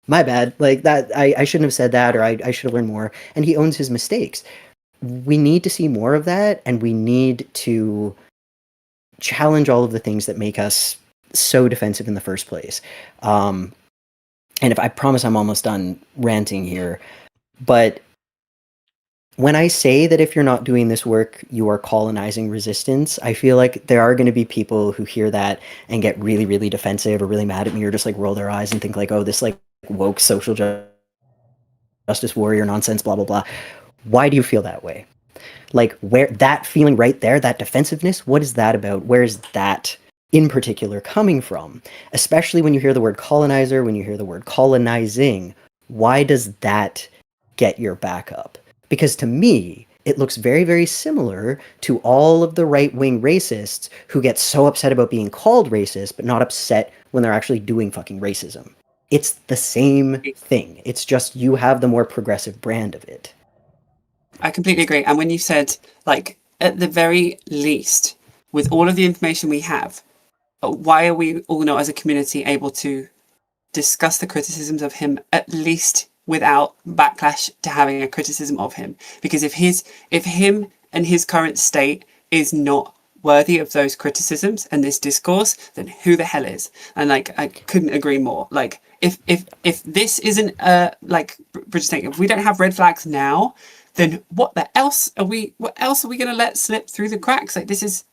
Speaker 2: my bad. Like that, I shouldn't have said that, or I should have learned more. And he owns his mistakes. We need to see more of that, and we need to challenge all of the things that make us so defensive in the first place. And if I promise I'm almost done ranting here, but when I say that if you're not doing this work, you are colonizing resistance, I feel like there are going to be people who hear that and get really, really defensive or really mad at me, or just like roll their eyes and think like, oh, this like woke social justice warrior nonsense, blah, blah, blah. Why do you feel that way? Like, where that feeling right there, that defensiveness, what is that about? Where is that in particular coming from? Especially when you hear the word colonizer, when you hear the word colonizing, why does that get your back up? Because to me, it looks very, very similar to all of the right-wing racists who get so upset about being called racist, but not upset when they're actually doing fucking racism. It's the same thing. It's just you have the more progressive brand of it.
Speaker 1: I completely agree. And when you said, like, at the very least, with all of the information we have, why are we all not as a community able to discuss the criticisms of him, at least without backlash to having a criticism of him? Because if him and his current state is not worthy of those criticisms and this discourse, then who the hell is? And like, I couldn't agree more. Like, if this isn't like Bridget's saying, if we don't have red flags now, then what else are we going to let slip through the cracks? Like, this is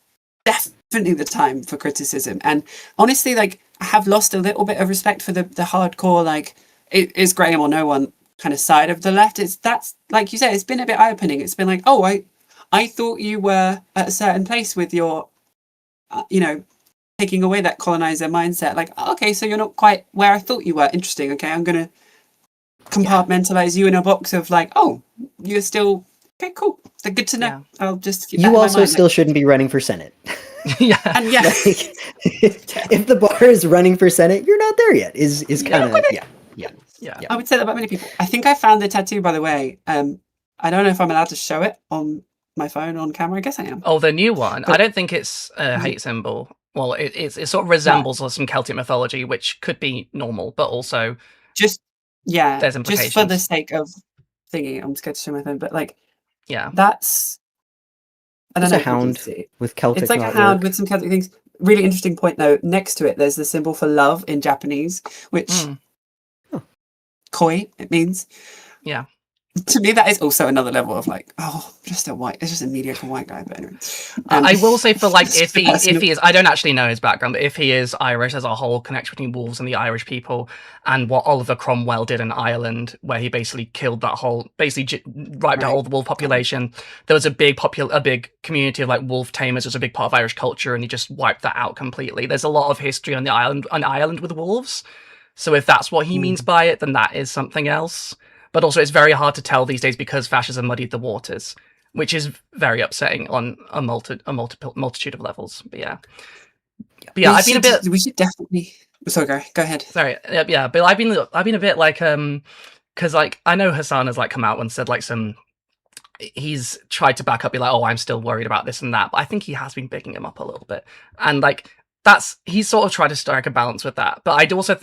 Speaker 1: definitely the time for criticism. And honestly, like, I have lost a little bit of respect for the hardcore, like, it is Graham or no one kind of side of the left. That's like you said, it's been a bit eye-opening. It's been like, oh, I thought you were at a certain place with your taking away that colonizer mindset. Like, okay, so you're not quite where I thought you were. Interesting. Okay, I'm gonna compartmentalize you in a box of like, oh, you're still okay, cool. So good to know.
Speaker 3: Yeah.
Speaker 1: I'll just keep that
Speaker 2: You
Speaker 1: in my
Speaker 2: also
Speaker 1: mind.
Speaker 2: still shouldn't be running for Senate.
Speaker 3: Yeah.
Speaker 1: And yeah,
Speaker 2: Like, if the bar is running for Senate, you're not there yet. Is kind of
Speaker 3: Yeah.
Speaker 1: I would say that about many people. I think I found the tattoo, by the way. I don't know if I'm allowed to show it on my phone on camera. I guess I am.
Speaker 3: Oh, the new one.
Speaker 1: But-
Speaker 3: I don't think it's a hate symbol. Well, it sort of resembles some Celtic mythology, which could be normal, but also
Speaker 1: Just
Speaker 3: there's
Speaker 1: just for the
Speaker 3: implications.
Speaker 1: sake of thingy, I'm scared to show my phone. But like,
Speaker 3: Yeah.
Speaker 1: that's I don't
Speaker 2: It's
Speaker 1: know
Speaker 2: a
Speaker 1: if you can
Speaker 2: hound
Speaker 1: see.
Speaker 2: with Celtic
Speaker 1: It's like a hound
Speaker 2: knotwork.
Speaker 1: with some Celtic things. Really interesting point though. Next to it, there's the symbol for love in Japanese, which
Speaker 3: Mm,
Speaker 1: koi it means.
Speaker 3: yeah.
Speaker 1: To me, that is also another level of like, oh, just a mediocre white guy. But anyway,
Speaker 3: I will say for like
Speaker 1: it's
Speaker 3: if he is, I don't actually know his background, but if he is Irish, there's a whole connection between wolves and the Irish people, and what Oliver Cromwell did in Ireland, where he basically killed that whole, basically wiped out
Speaker 1: Right.
Speaker 3: all the wolf population. There was a big community of like wolf tamers. It was a big part of Irish culture, and he just wiped that out completely. There's a lot of history on Ireland with wolves. So if that's what he means by it, then that is something else. But also, it's very hard to tell these days because fascism muddied the waters, which is very upsetting on a multitude of levels. But yeah, I've been a bit.
Speaker 1: We should definitely. Sorry, Gary, go ahead.
Speaker 3: Sorry, yeah, but I've been a bit like because like I know Hassan has like come out and said like he's tried to back up, be like, oh, I'm still worried about this and that, but I think he has been picking him up a little bit, and like he's sort of tried to strike a balance with that. But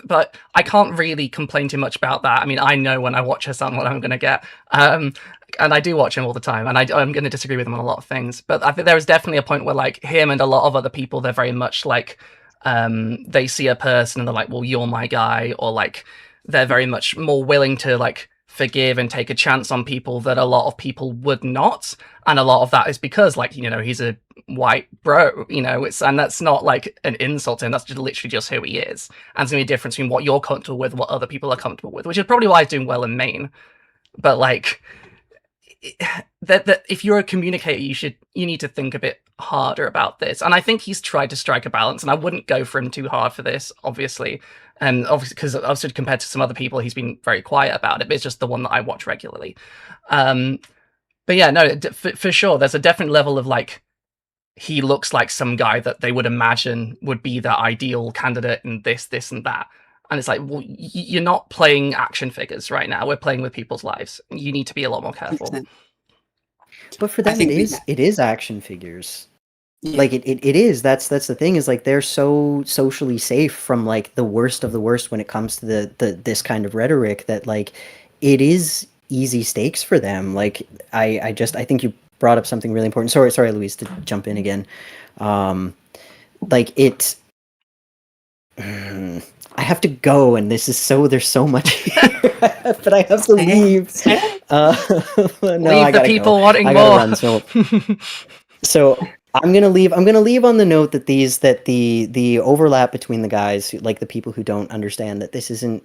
Speaker 3: but I can't really complain too much about that. I mean, I know when I watch Hassan what I'm going to get, and I do watch him all the time, and I'm going to disagree with him on a lot of things. But I think there is definitely a point where like him and a lot of other people, they're very much like they see a person and they're like, well, you're my guy, or like they're very much more willing to like forgive and take a chance on people that a lot of people would not. And a lot of that is because like, he's a white bro, and that's not like an insult to him, that's just literally just who he is. And there's gonna be a difference between what you're comfortable with and what other people are comfortable with, which is probably why he's doing well in Maine. But like that if you're a communicator, you need to think a bit harder about this. And I think he's tried to strike a balance, and I wouldn't go for him too hard for this, obviously. And obviously, because obviously compared to some other people, he's been very quiet about it, but it's just the one that I watch regularly. But yeah, no, for sure, there's a definite level of like, he looks like some guy that they would imagine would be the ideal candidate in this, and that. And it's like, well, you're not playing action figures right now. We're playing with people's lives. You need to be a lot more careful.
Speaker 1: 100%.
Speaker 2: But for them, it is action figures.
Speaker 1: Yeah.
Speaker 2: Like it is. That's the thing, is like they're so socially safe from like the worst of the worst when it comes to the this kind of rhetoric, that like it is easy stakes for them. Like I think you brought up something really important. Sorry, Louise, to jump in again. Like it. I have to go, and there's so much here, but I have to leave. No,
Speaker 3: leave the people
Speaker 2: go.
Speaker 3: wanting
Speaker 2: I
Speaker 3: more.
Speaker 2: Run, so I'm gonna leave. I'm gonna leave on the note that the overlap between the guys, like the people who don't understand that this isn't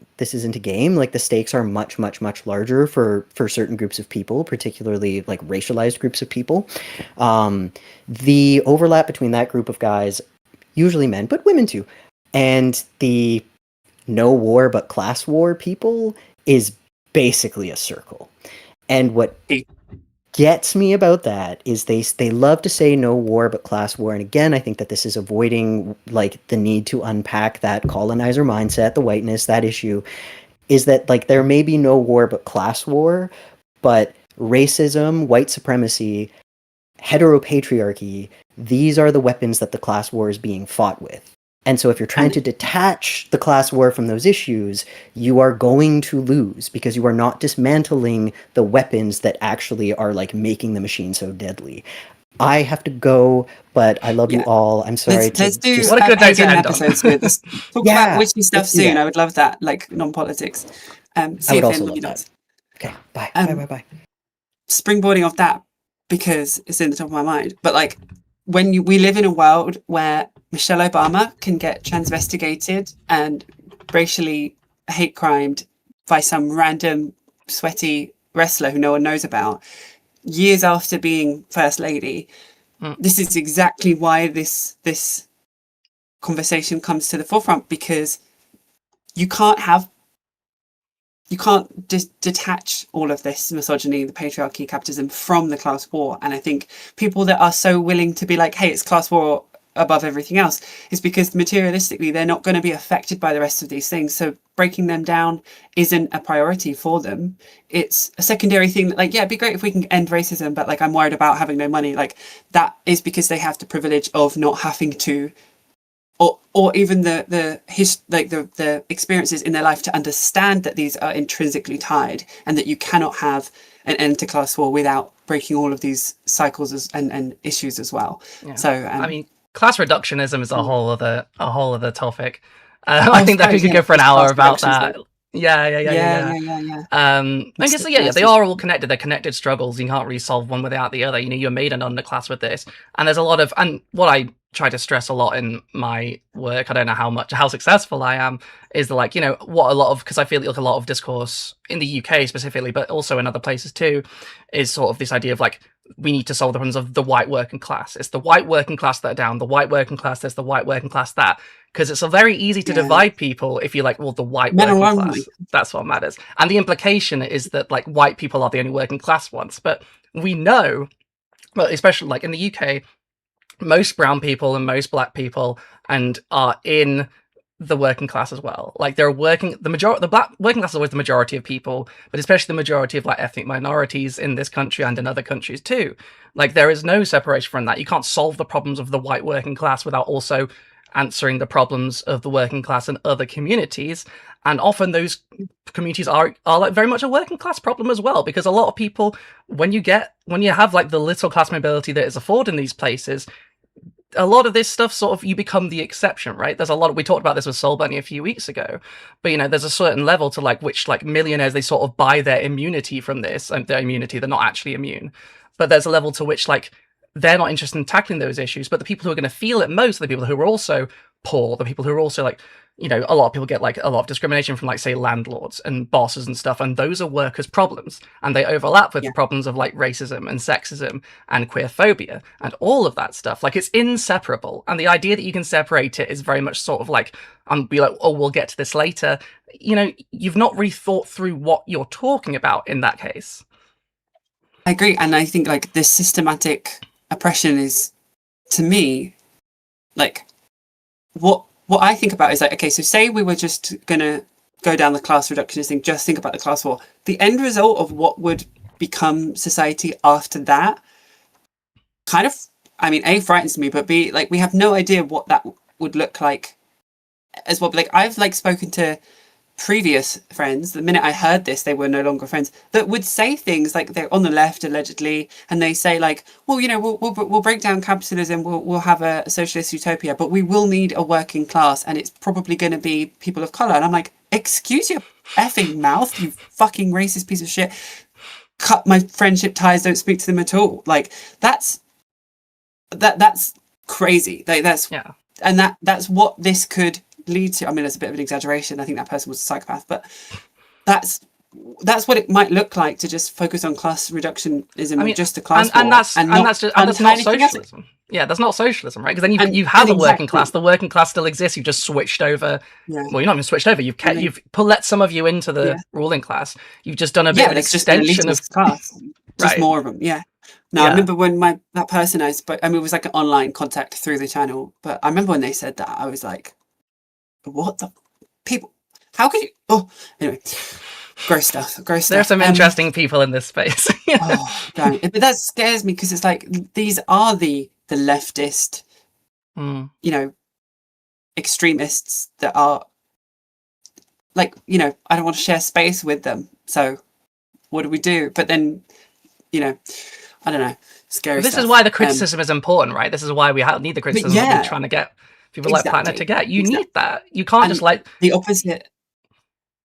Speaker 2: a game. Like the stakes are much larger for certain groups of people, particularly like racialized groups of people. The overlap between that group of guys, usually men, but women too, and the no war but class war people is basically a circle. And what gets me about that is they love to say no war but class war. And again, I think that this is avoiding like the need to unpack that colonizer mindset, the whiteness, that issue, is that like there may be no war but class war, but racism, white supremacy, heteropatriarchy, these are the weapons that the class war is being fought with. And so if you're trying to detach the class war from those issues, you are going to lose, because you are not dismantling the weapons that actually are like making the machine so deadly. I have to go, but I love you all. I'm sorry
Speaker 1: let's do
Speaker 3: what a good note to end
Speaker 1: episode soon. Let's talk about witchy stuff soon. I would love that, like non-politics.
Speaker 2: I would also love that. Okay, bye. Bye.
Speaker 1: Springboarding off that, because it's in the top of my mind, but like we live in a world where Michelle Obama can get transvestigated and racially hate crimed by some random sweaty wrestler who no one knows about years after being first lady. This is exactly why this conversation comes to the forefront, because you can't detach all of this misogyny, the patriarchy, capitalism from the class war. And I think people that are so willing to be like, hey, it's class war above everything else, is because materialistically they're not going to be affected by the rest of these things. So breaking them down isn't a priority for them. It's a secondary thing that, like, yeah, it'd be great if we can end racism, but like I'm worried about having no money. Like that is because they have the privilege of not having to, or even the experiences in their life to understand that these are intrinsically tied, and that you cannot have an end to class war without breaking all of these cycles and issues as well.
Speaker 3: Yeah.
Speaker 1: So
Speaker 3: I mean, class reductionism is a whole other topic. I
Speaker 1: I
Speaker 3: think that we
Speaker 1: suppose,
Speaker 3: could
Speaker 1: yeah,
Speaker 3: go for an
Speaker 1: just
Speaker 3: hour
Speaker 1: class
Speaker 3: about
Speaker 1: reduction is
Speaker 3: that.
Speaker 1: like-
Speaker 3: Yeah. I guess they are all connected. They're connected struggles. You can't really solve one without the other. You're made an underclass with this, and there's a lot of, and what I try to stress a lot in my work, I don't know how successful I am, is like, what a lot of, because I feel like a lot of discourse in the UK specifically, but also in other places too, is sort of this idea of like, we need to solve the problems of the white working class. It's the white working class that are down, the white working class this, the white working class that. Because it's very easy to divide people if you're like, well, the white
Speaker 1: Men
Speaker 3: working
Speaker 1: are
Speaker 3: class, that's what matters. And the implication is that like white people are the only working class ones. But we know, well, especially like in the UK, most brown people and most black people and are in the working class as well. Like they're the black working class is always the majority of people, but especially the majority of like ethnic minorities in this country and in other countries too. Like there is no separation from that. You can't solve the problems of the white working class without also answering the problems of the working class and other communities. And often those communities are like very much a working class problem as well, because a lot of people, when you have like the little class mobility that is afforded in these places, a lot of this stuff sort of, you become the exception, right? There's a lot of, we talked about this with Soul Bunny a few weeks ago, but there's a certain level to like which like millionaires, they sort of buy their immunity from this, and their immunity, they're not actually immune, but there's a level to which like they're not interested in tackling those issues, but the people who are going to feel it most are the people who are also poor, the people who are also like, a lot of people get like a lot of discrimination from like, say, landlords and bosses and stuff, and those are workers' problems, and they overlap with the problems of like racism and sexism and queerphobia and all of that stuff. Like it's inseparable, and the idea that you can separate it is very much sort of like, be like, oh, we'll get to this later. You've not really thought through what you're talking about in that case.
Speaker 1: I agree, and I think like this systematic oppression is, to me, like what I think about is like, okay, so say we were just gonna go down the class reductionist thing, just think about the class war. The end result of what would become society after that kind of, I mean, A, frightens me, but B, like we have no idea what that would look like as well. Like I've like spoken to previous friends, the minute I heard this, they were no longer friends, that would say things like they're on the left allegedly, and they say like, well, we'll break down capitalism, we'll have a socialist utopia, but we will need a working class, and it's probably going to be people of color. And I'm like, excuse your effing mouth, you fucking racist piece of shit. Cut my friendship ties, don't speak to them at all. Like that's crazy. Like that's and that's what this could lead to. I mean, it's a bit of an exaggeration. I think that person was a psychopath, but that's what it might look like to just focus on class reductionism, or just a class war,
Speaker 3: and that's not socialism. Yeah, that's not socialism, right? Because then you have a working class. The working class still exists. You've just switched over. Yeah. Well, you're not even switched over. You've let some of you into the ruling class. You've just done a bit of an extension of
Speaker 1: class. Just more of them. Yeah. No, I remember when that person I spoke. I mean, it was like an online contact through the channel. But I remember when they said that, I was like, what the people? How could you? Oh, anyway, gross stuff.
Speaker 3: There are some interesting people in this space.
Speaker 1: Oh, damn. But that scares me, because it's like these are the leftist, extremists that are like, I don't want to share space with them. So what do we do? But then, I don't know. Scary.
Speaker 3: This is why the criticism is important, right? This is why we need the criticism. We're trying to get people like Platner to get. You need that. You can't just like
Speaker 1: the opposite.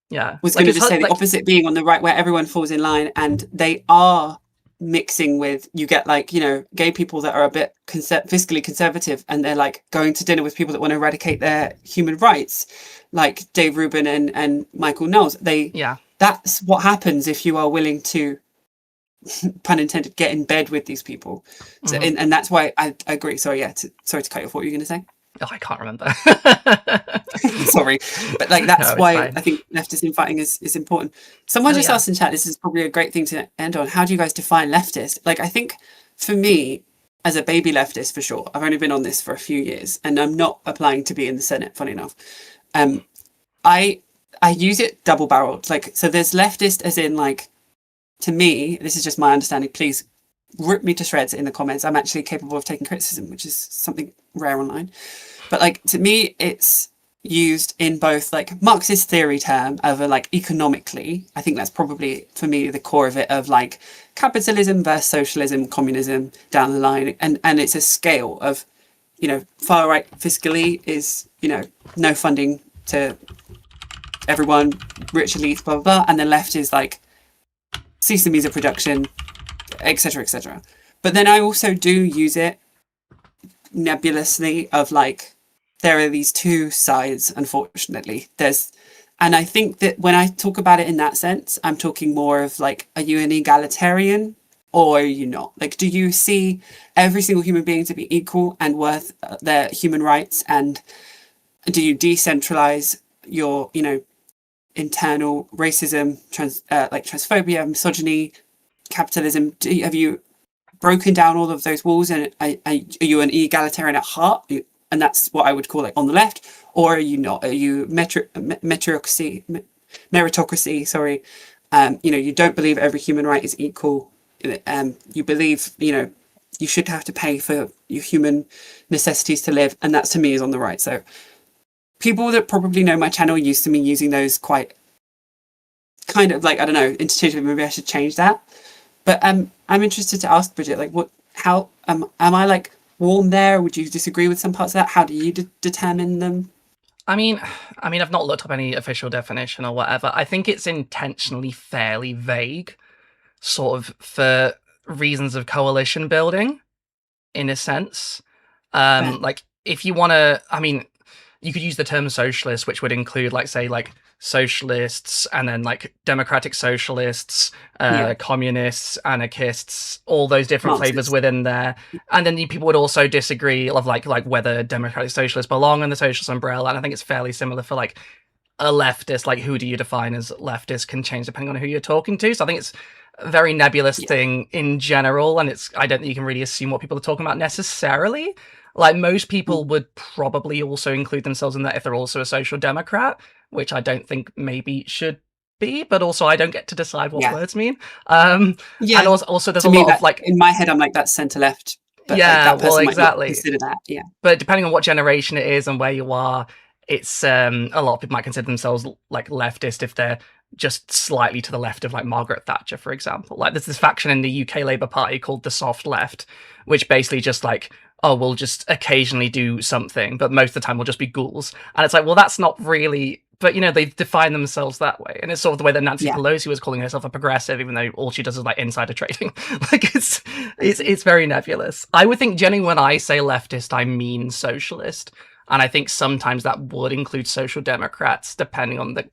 Speaker 1: Yeah, was going to just say the opposite being on the right, where everyone falls in line, and they are mixing with, you get like, gay people that are a bit fiscally conservative, and they're like going to dinner with people that want to eradicate their human rights, like Dave Rubin and Michael Knowles. That's what happens if you are willing to, pun intended, get in bed with these people. So, and that's why I agree. Sorry, sorry to cut you off. What were you going to say?
Speaker 3: Oh, I can't remember.
Speaker 1: Sorry, but like that's why I think leftist infighting is important. Someone just asked in chat, this is probably a great thing to end on, how do you guys define leftist? Like, I think for me, as a baby leftist, for sure, I've only been on this for a few years, and I'm not applying to be in the Senate, funny enough. I use it double-barreled. Like, so there's leftist as in, like, to me, this is just my understanding, please rip me to shreds in the comments. I'm actually capable of taking criticism, which is something rare online. But like, to me, it's used in both like Marxist theory term of a, like economically, I think that's probably for me the core of it, of like capitalism versus socialism, communism down the line, and it's a scale of, you know, far right fiscally is, you know, no funding to everyone, rich elites, blah blah blah, and the left is like cease the music production, etc., etc. But then I also do use it nebulously of like, there are these two sides, unfortunately. And I think that when I talk about it in that sense, I'm talking more of like, are you an egalitarian or are you not? Like, do you see every single human being to be equal and worth their human rights? And do you decentralize your, you know, internal racism, like transphobia, misogyny, capitalism? Have you broken down all of those walls, and are you an egalitarian at heart? And that's what I would call it on the left, or are you not? Are you meritocracy? Sorry, you know, you don't believe every human right is equal. You believe, you know, you should have to pay for your human necessities to live, and that to me is on the right. So people that probably know my channel used to me using those quite kind of like, I don't know, interchangeably. Maybe I should change that. But I'm interested to ask Bridget, like, how am I like warm there? Would you disagree with some parts of that? How do you determine them?
Speaker 3: I mean, I've not looked up any official definition or whatever. I think it's intentionally fairly vague, sort of for reasons of coalition building, in a sense. Like, if you want to, I mean, you could use the term socialist, which would include, like, say, like socialists, and then like democratic socialists, communists, anarchists, all those different flavors within there. And then people would also disagree of like whether democratic socialists belong in the socialist umbrella. And I think it's fairly similar for like a leftist. Like, who do you define as leftist can change depending on who you're talking to. So I think it's a very nebulous thing in general, and I don't think you can really assume what people are talking about necessarily. Like, most people would probably also include themselves in that if they're also a social democrat, which I don't think maybe should be, but also I don't get to decide what words mean. And also there's a lot of like,
Speaker 1: in my head, I'm like, that's centre left. But
Speaker 3: yeah,
Speaker 1: like, that person
Speaker 3: exactly.
Speaker 1: might not consider that. Yeah.
Speaker 3: But depending on what generation it is and where you are, it's a lot of people might consider themselves like leftist if they're just slightly to the left of like Margaret Thatcher, for example. Like, there's this faction in the UK Labour Party called the soft left, which basically just like, oh, we'll just occasionally do something, but most of the time we'll just be ghouls. And it's like, well, that's not really, but you know, they define themselves that way. And it's sort of the way that Nancy Pelosi was calling herself a progressive, even though all she does is like insider trading. Like, it's very nebulous. I would think generally when I say leftist, I mean socialist. And I think sometimes that would include social democrats, depending on the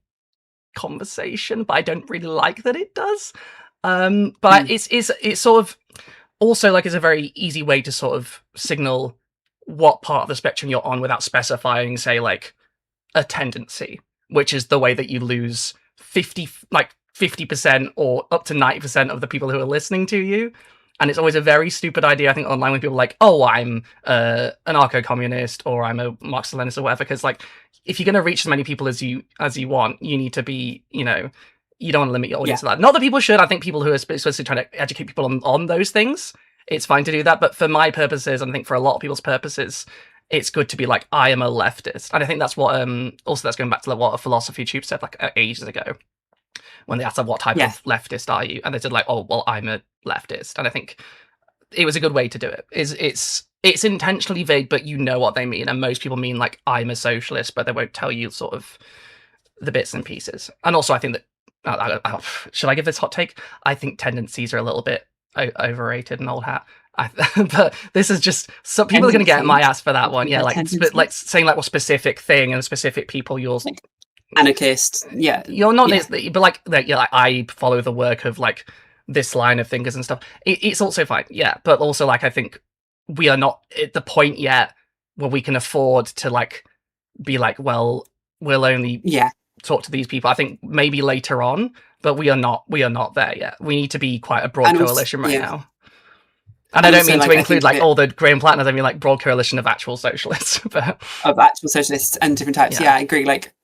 Speaker 3: conversation, but I don't really like that it does. But it's sort of also like, it's a very easy way to sort of signal what part of the spectrum you're on without specifying, say, like a tendency, which is the way that you lose 50% or up to 90% of the people who are listening to you. And it's always a very stupid idea, I think, online when people are like, oh, I'm an anarcho-communist or I'm a Marxist-Leninist or whatever, because like, if you're going to reach as many people as you want, you need to be, you know, you don't want to limit your audience to that. Not that people should. I think people who are supposed to trying to educate people on those things, it's fine to do that. But for my purposes, and I think for a lot of people's purposes, it's good to be like, I am a leftist. And I think that's what, also that's going back to what a philosophy tube said like ages ago, when they asked what type of leftist are you? And they said like, oh, well, I'm a leftist. And I think it was a good way to do it. It's intentionally vague, but you know what they mean. And most people mean like, I'm a socialist, but they won't tell you sort of the bits and pieces. And also I think that, should I give this hot take? I think tendencies are a little bit overrated and old hat. But this is just, some people are going to get my ass for that one. Yeah, like saying like what specific thing and specific people you're like,
Speaker 1: anarchist. Yeah,
Speaker 3: you're not, but like I follow the work of like this line of thinkers and stuff. It's also fine. Yeah, but also like, I think we are not at the point yet where we can afford to like be like, well, we'll only talk to these people. I think maybe later on, but we are not there yet. We need to be quite a broad coalition right now. And I don't mean to include like all the Graham Platners. I mean like broad coalition of actual socialists, but
Speaker 1: of actual socialists and different types. Yeah, I agree. Like,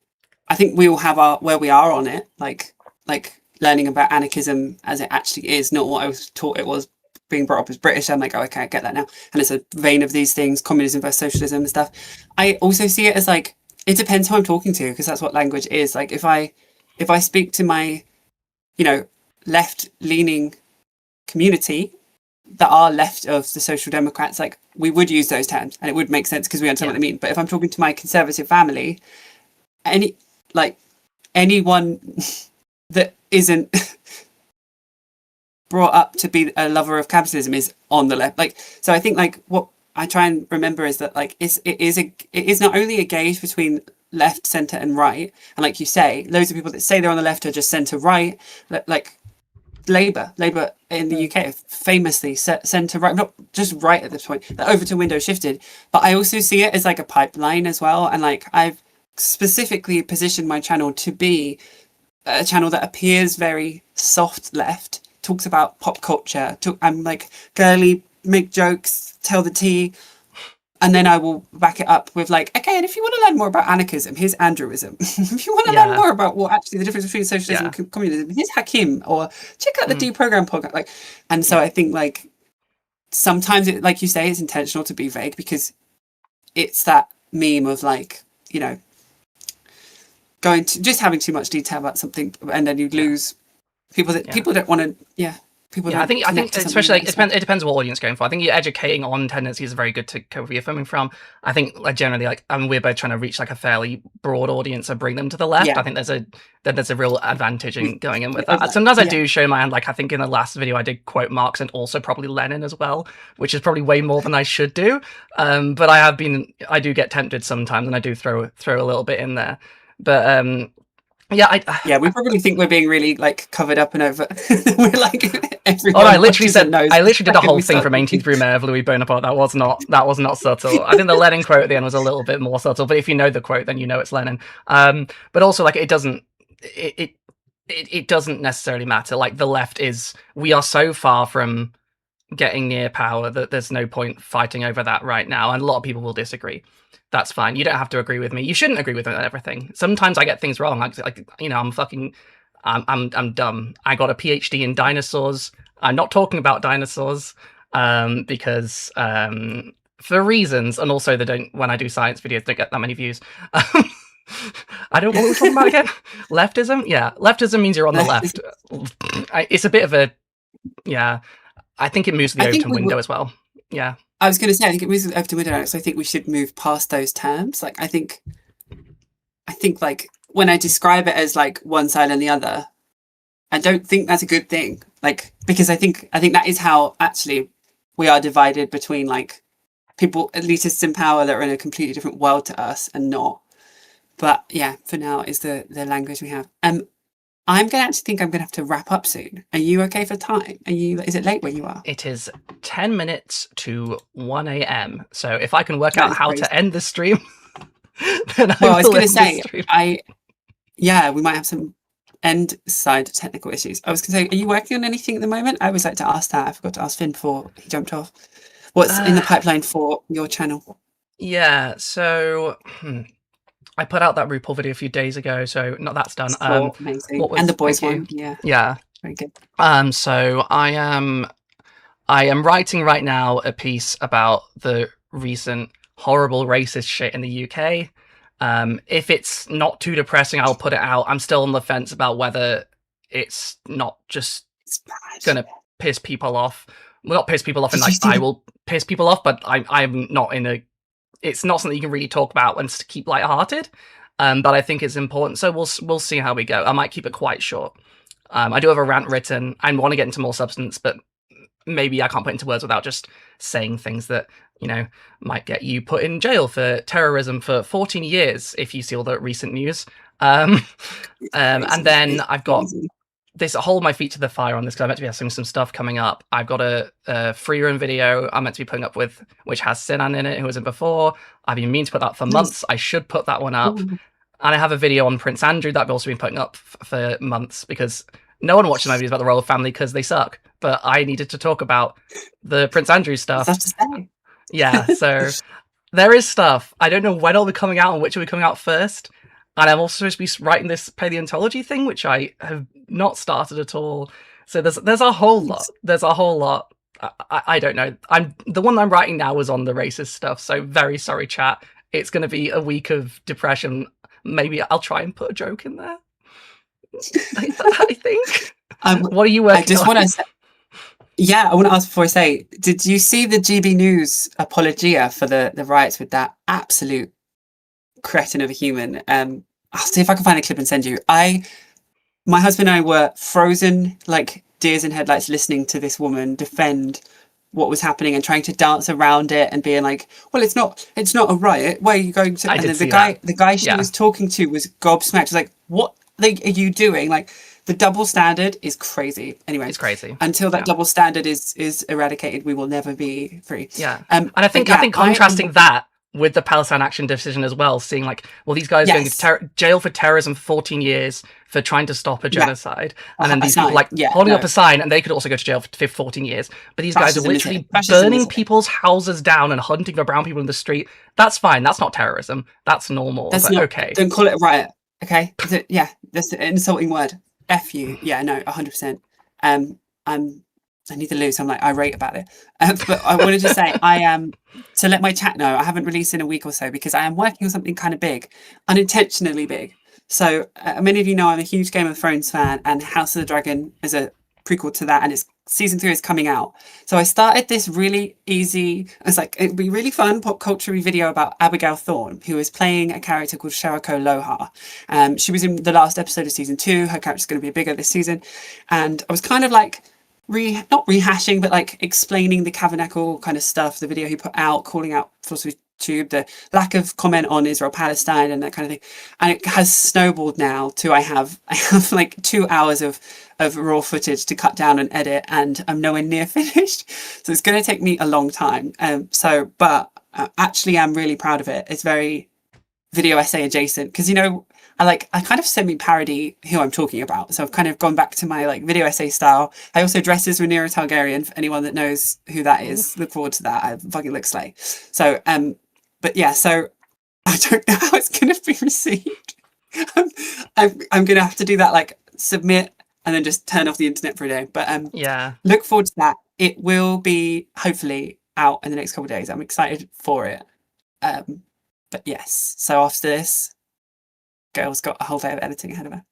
Speaker 1: I think we all have our where we are on it. Like learning about anarchism as it actually is, not what I was taught it was being brought up as British. I'm like, oh, okay, I get that now. And it's a vein of these things, communism versus socialism and stuff. I also see it as like, it depends who I'm talking to, because that's what language is. Like if I speak to my, left leaning community that are left of the Social Democrats, like we would use those terms and it would make sense because we understand what they mean. But if I'm talking to my conservative family, anyone that isn't brought up to be a lover of capitalism is on the left. Like, so I think like what I try and remember is that like it is not only a gauge between left, centre and right. And like you say, loads of people that say they're on the left are just centre right, like Labour in the UK famously centre right, not just right at this point. The Overton window shifted, but I also see it as like a pipeline as well. And like I've specifically positioned my channel to be a channel that appears very soft left, talks about pop culture. I'm like girly, make jokes, tell the tea. And then I will back it up with like, okay, and if you want to learn more about anarchism, here's Andrewism. If you want to learn more about what actually the difference between socialism and communism, here's Hakim, or check out the Deprogram podcast. Like, and so I think like sometimes it, like you say, it's intentional to be vague because it's that meme of like, going to just having too much detail about something, and then you lose people that people don't want to. Yeah.
Speaker 3: I think especially like, it depends what audience you're going for. I think you're educating on tendencies is very good to cover where you're coming from. I think like generally like we're both trying to reach like a fairly broad audience and bring them to the left. I think there's a real advantage in going in with that. Sometimes I do show my hand, like I think in the last video I did quote Marx and also probably Lenin as well, which is probably way more than I should do. But I do get tempted sometimes and I do throw a little bit in there. But
Speaker 1: we probably think we're being really like covered up and over. We're like everyone.
Speaker 3: Oh, I literally did a whole thing from 18th Brumaire of Louis Bonaparte. That was not subtle. I think the Lenin quote at the end was a little bit more subtle, but if you know the quote, then you know it's Lenin. But also like it doesn't necessarily matter. Like the left we are so far from getting near power that there's no point fighting over that right now, and a lot of people will disagree. That's fine. You don't have to agree with me. You shouldn't agree with me on everything. Sometimes I get things wrong. I'm dumb. I got a PhD in dinosaurs. I'm not talking about dinosaurs because for reasons, and also when I do science videos, don't get that many views. I don't know what we're talking about again. Leftism? Yeah, leftism means you're on the left. It's a bit of a I think it moves to the Overton window as well. Yeah.
Speaker 1: I was going to say, I think it moves over to window, so I think we should move past those terms. Like, I think like when I describe it as like one side and the other, I don't think that's a good thing. Like, because I think that is how actually we are divided between like people, elitists in power that are in a completely different world to us and not. But yeah, for now is the language we have. I'm going to have to wrap up soon. Are you okay for time? Is it late where you are?
Speaker 3: It is 10 minutes to 1 a.m. So if I can work out how to end the stream, then I was going to say,
Speaker 1: we might have some end side technical issues. I was going to say, are you working on anything at the moment? I always like to ask that. I forgot to ask Finn before he jumped off. What's in the pipeline for your channel?
Speaker 3: Yeah, so I put out that RuPaul video a few days ago, so that's done.
Speaker 1: Amazing. And the boys one,
Speaker 3: yeah,
Speaker 1: very good.
Speaker 3: So I am writing right now a piece about the recent horrible racist shit in the UK. If it's not too depressing, I'll put it out. I'm still on the fence about whether it's not just gonna piss people off. Well, not piss people off, and like I will piss people off, but I'm not in a. It's not something you can really talk about and keep lighthearted, but I think it's important. So we'll see how we go. I might keep it quite short. I do have a rant written. I want to get into more substance, but maybe I can't put into words without just saying things that might get you put in jail for terrorism for 14 years if you see all the recent news. And then I've got this hold my feet to the fire on this because I'm meant to be having some stuff coming up. I've got a free run video I'm meant to be putting up with, which has Sinan in it, who was in before. I've been meaning to put that for months. I should put that one up. And I have a video on Prince Andrew that I've also been putting up for months because no one watches my videos about the royal family because they suck. But I needed to talk about the Prince Andrew stuff. Yeah, so there is stuff. I don't know when it'll be coming out and which will be coming out first. And I'm also supposed to be writing this paleontology thing, which I have not started at all. So there's a whole lot. There's a whole lot. I don't know. The one I'm writing now was on the racist stuff. So very sorry, chat. it's going to be a week of depression. Maybe I'll try and put a joke in there. I think. What are you working
Speaker 1: I just
Speaker 3: on?
Speaker 1: want to say, yeah, I want to ask before I say, did you see the GB News apologia for the riots with that absolute cretin of a human? I'll see if I can find a clip and send you. My husband and I were frozen like deers in headlights listening to this woman defend what was happening and trying to dance around it and being like, well, it's not a riot. Where are you going to?
Speaker 3: I
Speaker 1: And
Speaker 3: did
Speaker 1: then
Speaker 3: see
Speaker 1: the guy she
Speaker 3: Yeah.
Speaker 1: was talking to was gobsmacked. She was like, what are you doing? Like, the double standard is crazy. Anyway,
Speaker 3: It's crazy.
Speaker 1: Until that
Speaker 3: Yeah.
Speaker 1: double standard is eradicated, we will never be free.
Speaker 3: Yeah. And I think contrasting that with the Palestine Action decision as well, seeing like, well, these guys going to jail for terrorism 14 years for trying to stop a genocide, and then these people like holding up a sign, and they could also go to jail for 14 years. But these guys are literally burning people's houses down and hunting for brown people in the street. That's fine. That's not terrorism. That's normal.
Speaker 1: That's
Speaker 3: like,
Speaker 1: not,
Speaker 3: okay.
Speaker 1: Don't call it a riot. Okay. Yeah, that's an insulting word. F you. Yeah, no, 100%. I need to lose. I'm like irate about it. But I wanted to say to let my chat know, I haven't released in a week or so because I am working on something kind of big, unintentionally big. So many of you know I'm a huge Game of Thrones fan, and House of the Dragon is a prequel to that, and it's season 3 is coming out. So I started this really easy, it's like, it'd be really fun pop culture video about Abigail Thorne, who is playing a character called Sharako Loha. She was in the last episode of season 2. Her character's going to be bigger this season. And I was kind of like, not rehashing, but like explaining the Tabernacle kind of stuff, the video he put out, calling out Philosophy Tube, the lack of comment on Israel-Palestine and that kind of thing. And it has snowballed now to I have like 2 hours of raw footage to cut down and edit, and I'm nowhere near finished. So it's going to take me a long time. But actually I'm really proud of it. It's very video essay adjacent because, you know, I kind of semi-parody who I'm talking about. So I've kind of gone back to my like video essay style. I also dress as Rhaenyra Targaryen, for anyone that knows who that is. Look forward to that. I fucking look slay. So, but yeah, so I don't know how it's going to be received. I'm going to have to do that, like submit and then just turn off the internet for a day. But
Speaker 3: yeah,
Speaker 1: look forward to that. It will be hopefully out in the next couple of days. I'm excited for it. But yes, so after this, girl's got a whole day of editing ahead of her.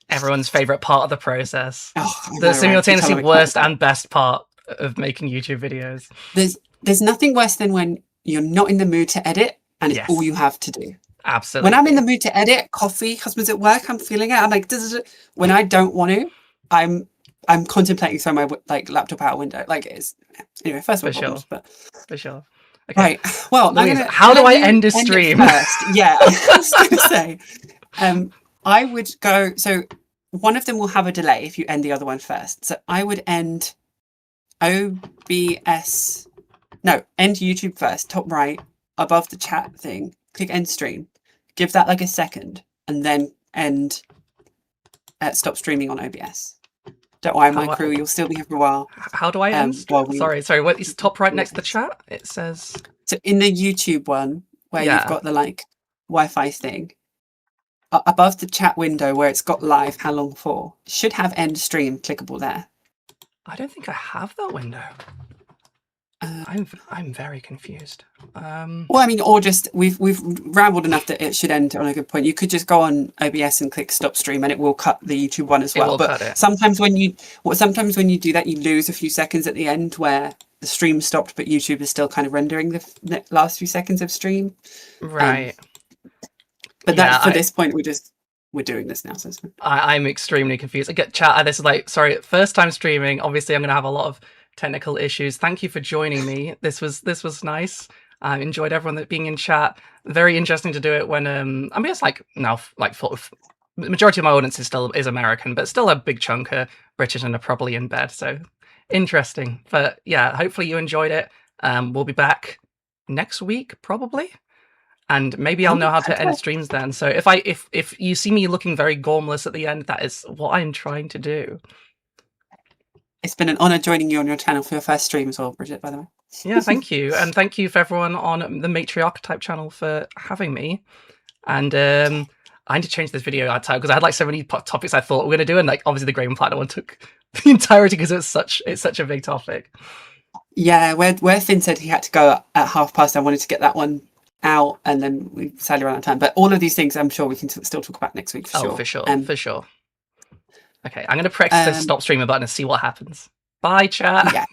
Speaker 3: Everyone's favorite part of the process.
Speaker 1: The
Speaker 3: simultaneously worst and best part of making YouTube videos.
Speaker 1: There's nothing worse than when you're not in the mood to edit and it's all you have to do.
Speaker 3: Absolutely.
Speaker 1: When I'm in the mood to edit, coffee, husband's at work, I'm feeling it. I'm like, when I don't want to, I'm contemplating throwing my like laptop out a window. Like it is. Anyway, first of all,
Speaker 3: for sure. Okay.
Speaker 1: Right. Well,
Speaker 3: Louise, how do I end a stream?
Speaker 1: Yeah, I was going to say. I would go. So one of them will have a delay if you end the other one first. So I would end OBS. No, end YouTube first, top right, above the chat thing. Click end stream. Give that like a second, and then end. Stop streaming on OBS. Don't worry, my crew. You'll still be here for a while.
Speaker 3: How do I end? Sorry. What is top right next to the chat? It says.
Speaker 1: So in the YouTube one where you've got the like Wi-Fi thing, above the chat window where it's got live, how long for, should have end stream clickable there.
Speaker 3: I don't think I have that window. I'm very confused.
Speaker 1: Well, I mean, or just we've rambled enough that it should end on a good point. You could just go on OBS and click stop stream, and it will cut the YouTube one as well. But sometimes when you do that, you lose a few seconds at the end where the stream stopped, but YouTube is still kind of rendering the last few seconds of stream.
Speaker 3: Right.
Speaker 1: But that's for this point, we're doing this now. So
Speaker 3: I'm extremely confused. I get chat. This is like, sorry, first time streaming. Obviously, I'm going to have a lot of technical issues. Thank you for joining me. This was nice. I enjoyed everyone being in chat. Very interesting to do it when I mean, it's like now like the majority of my audience is American, but still a big chunk are British and are probably in bed. So interesting. But yeah, hopefully you enjoyed it. We'll be back next week probably, and maybe I'll know how to end streams then. So if you see me looking very gormless at the end, that is what I'm trying to do.
Speaker 1: It's been an honour joining you on your channel for your first stream as well, Bridget, by the way.
Speaker 3: Yeah, thank you. And thank you for everyone on the Matriarch type channel for having me. And I need to change this video title because I had like so many topics I thought we were going to do. And like obviously the Graham Platner one took the entirety because it's such a big topic.
Speaker 1: Yeah, where Finn said he had to go at past, I wanted to get that one out, and then we sadly run out of time. But all of these things, I'm sure we can still talk about next week for sure.
Speaker 3: For sure. Okay, I'm going to press the stop streamer button and see what happens. Bye, chat.
Speaker 1: Yeah.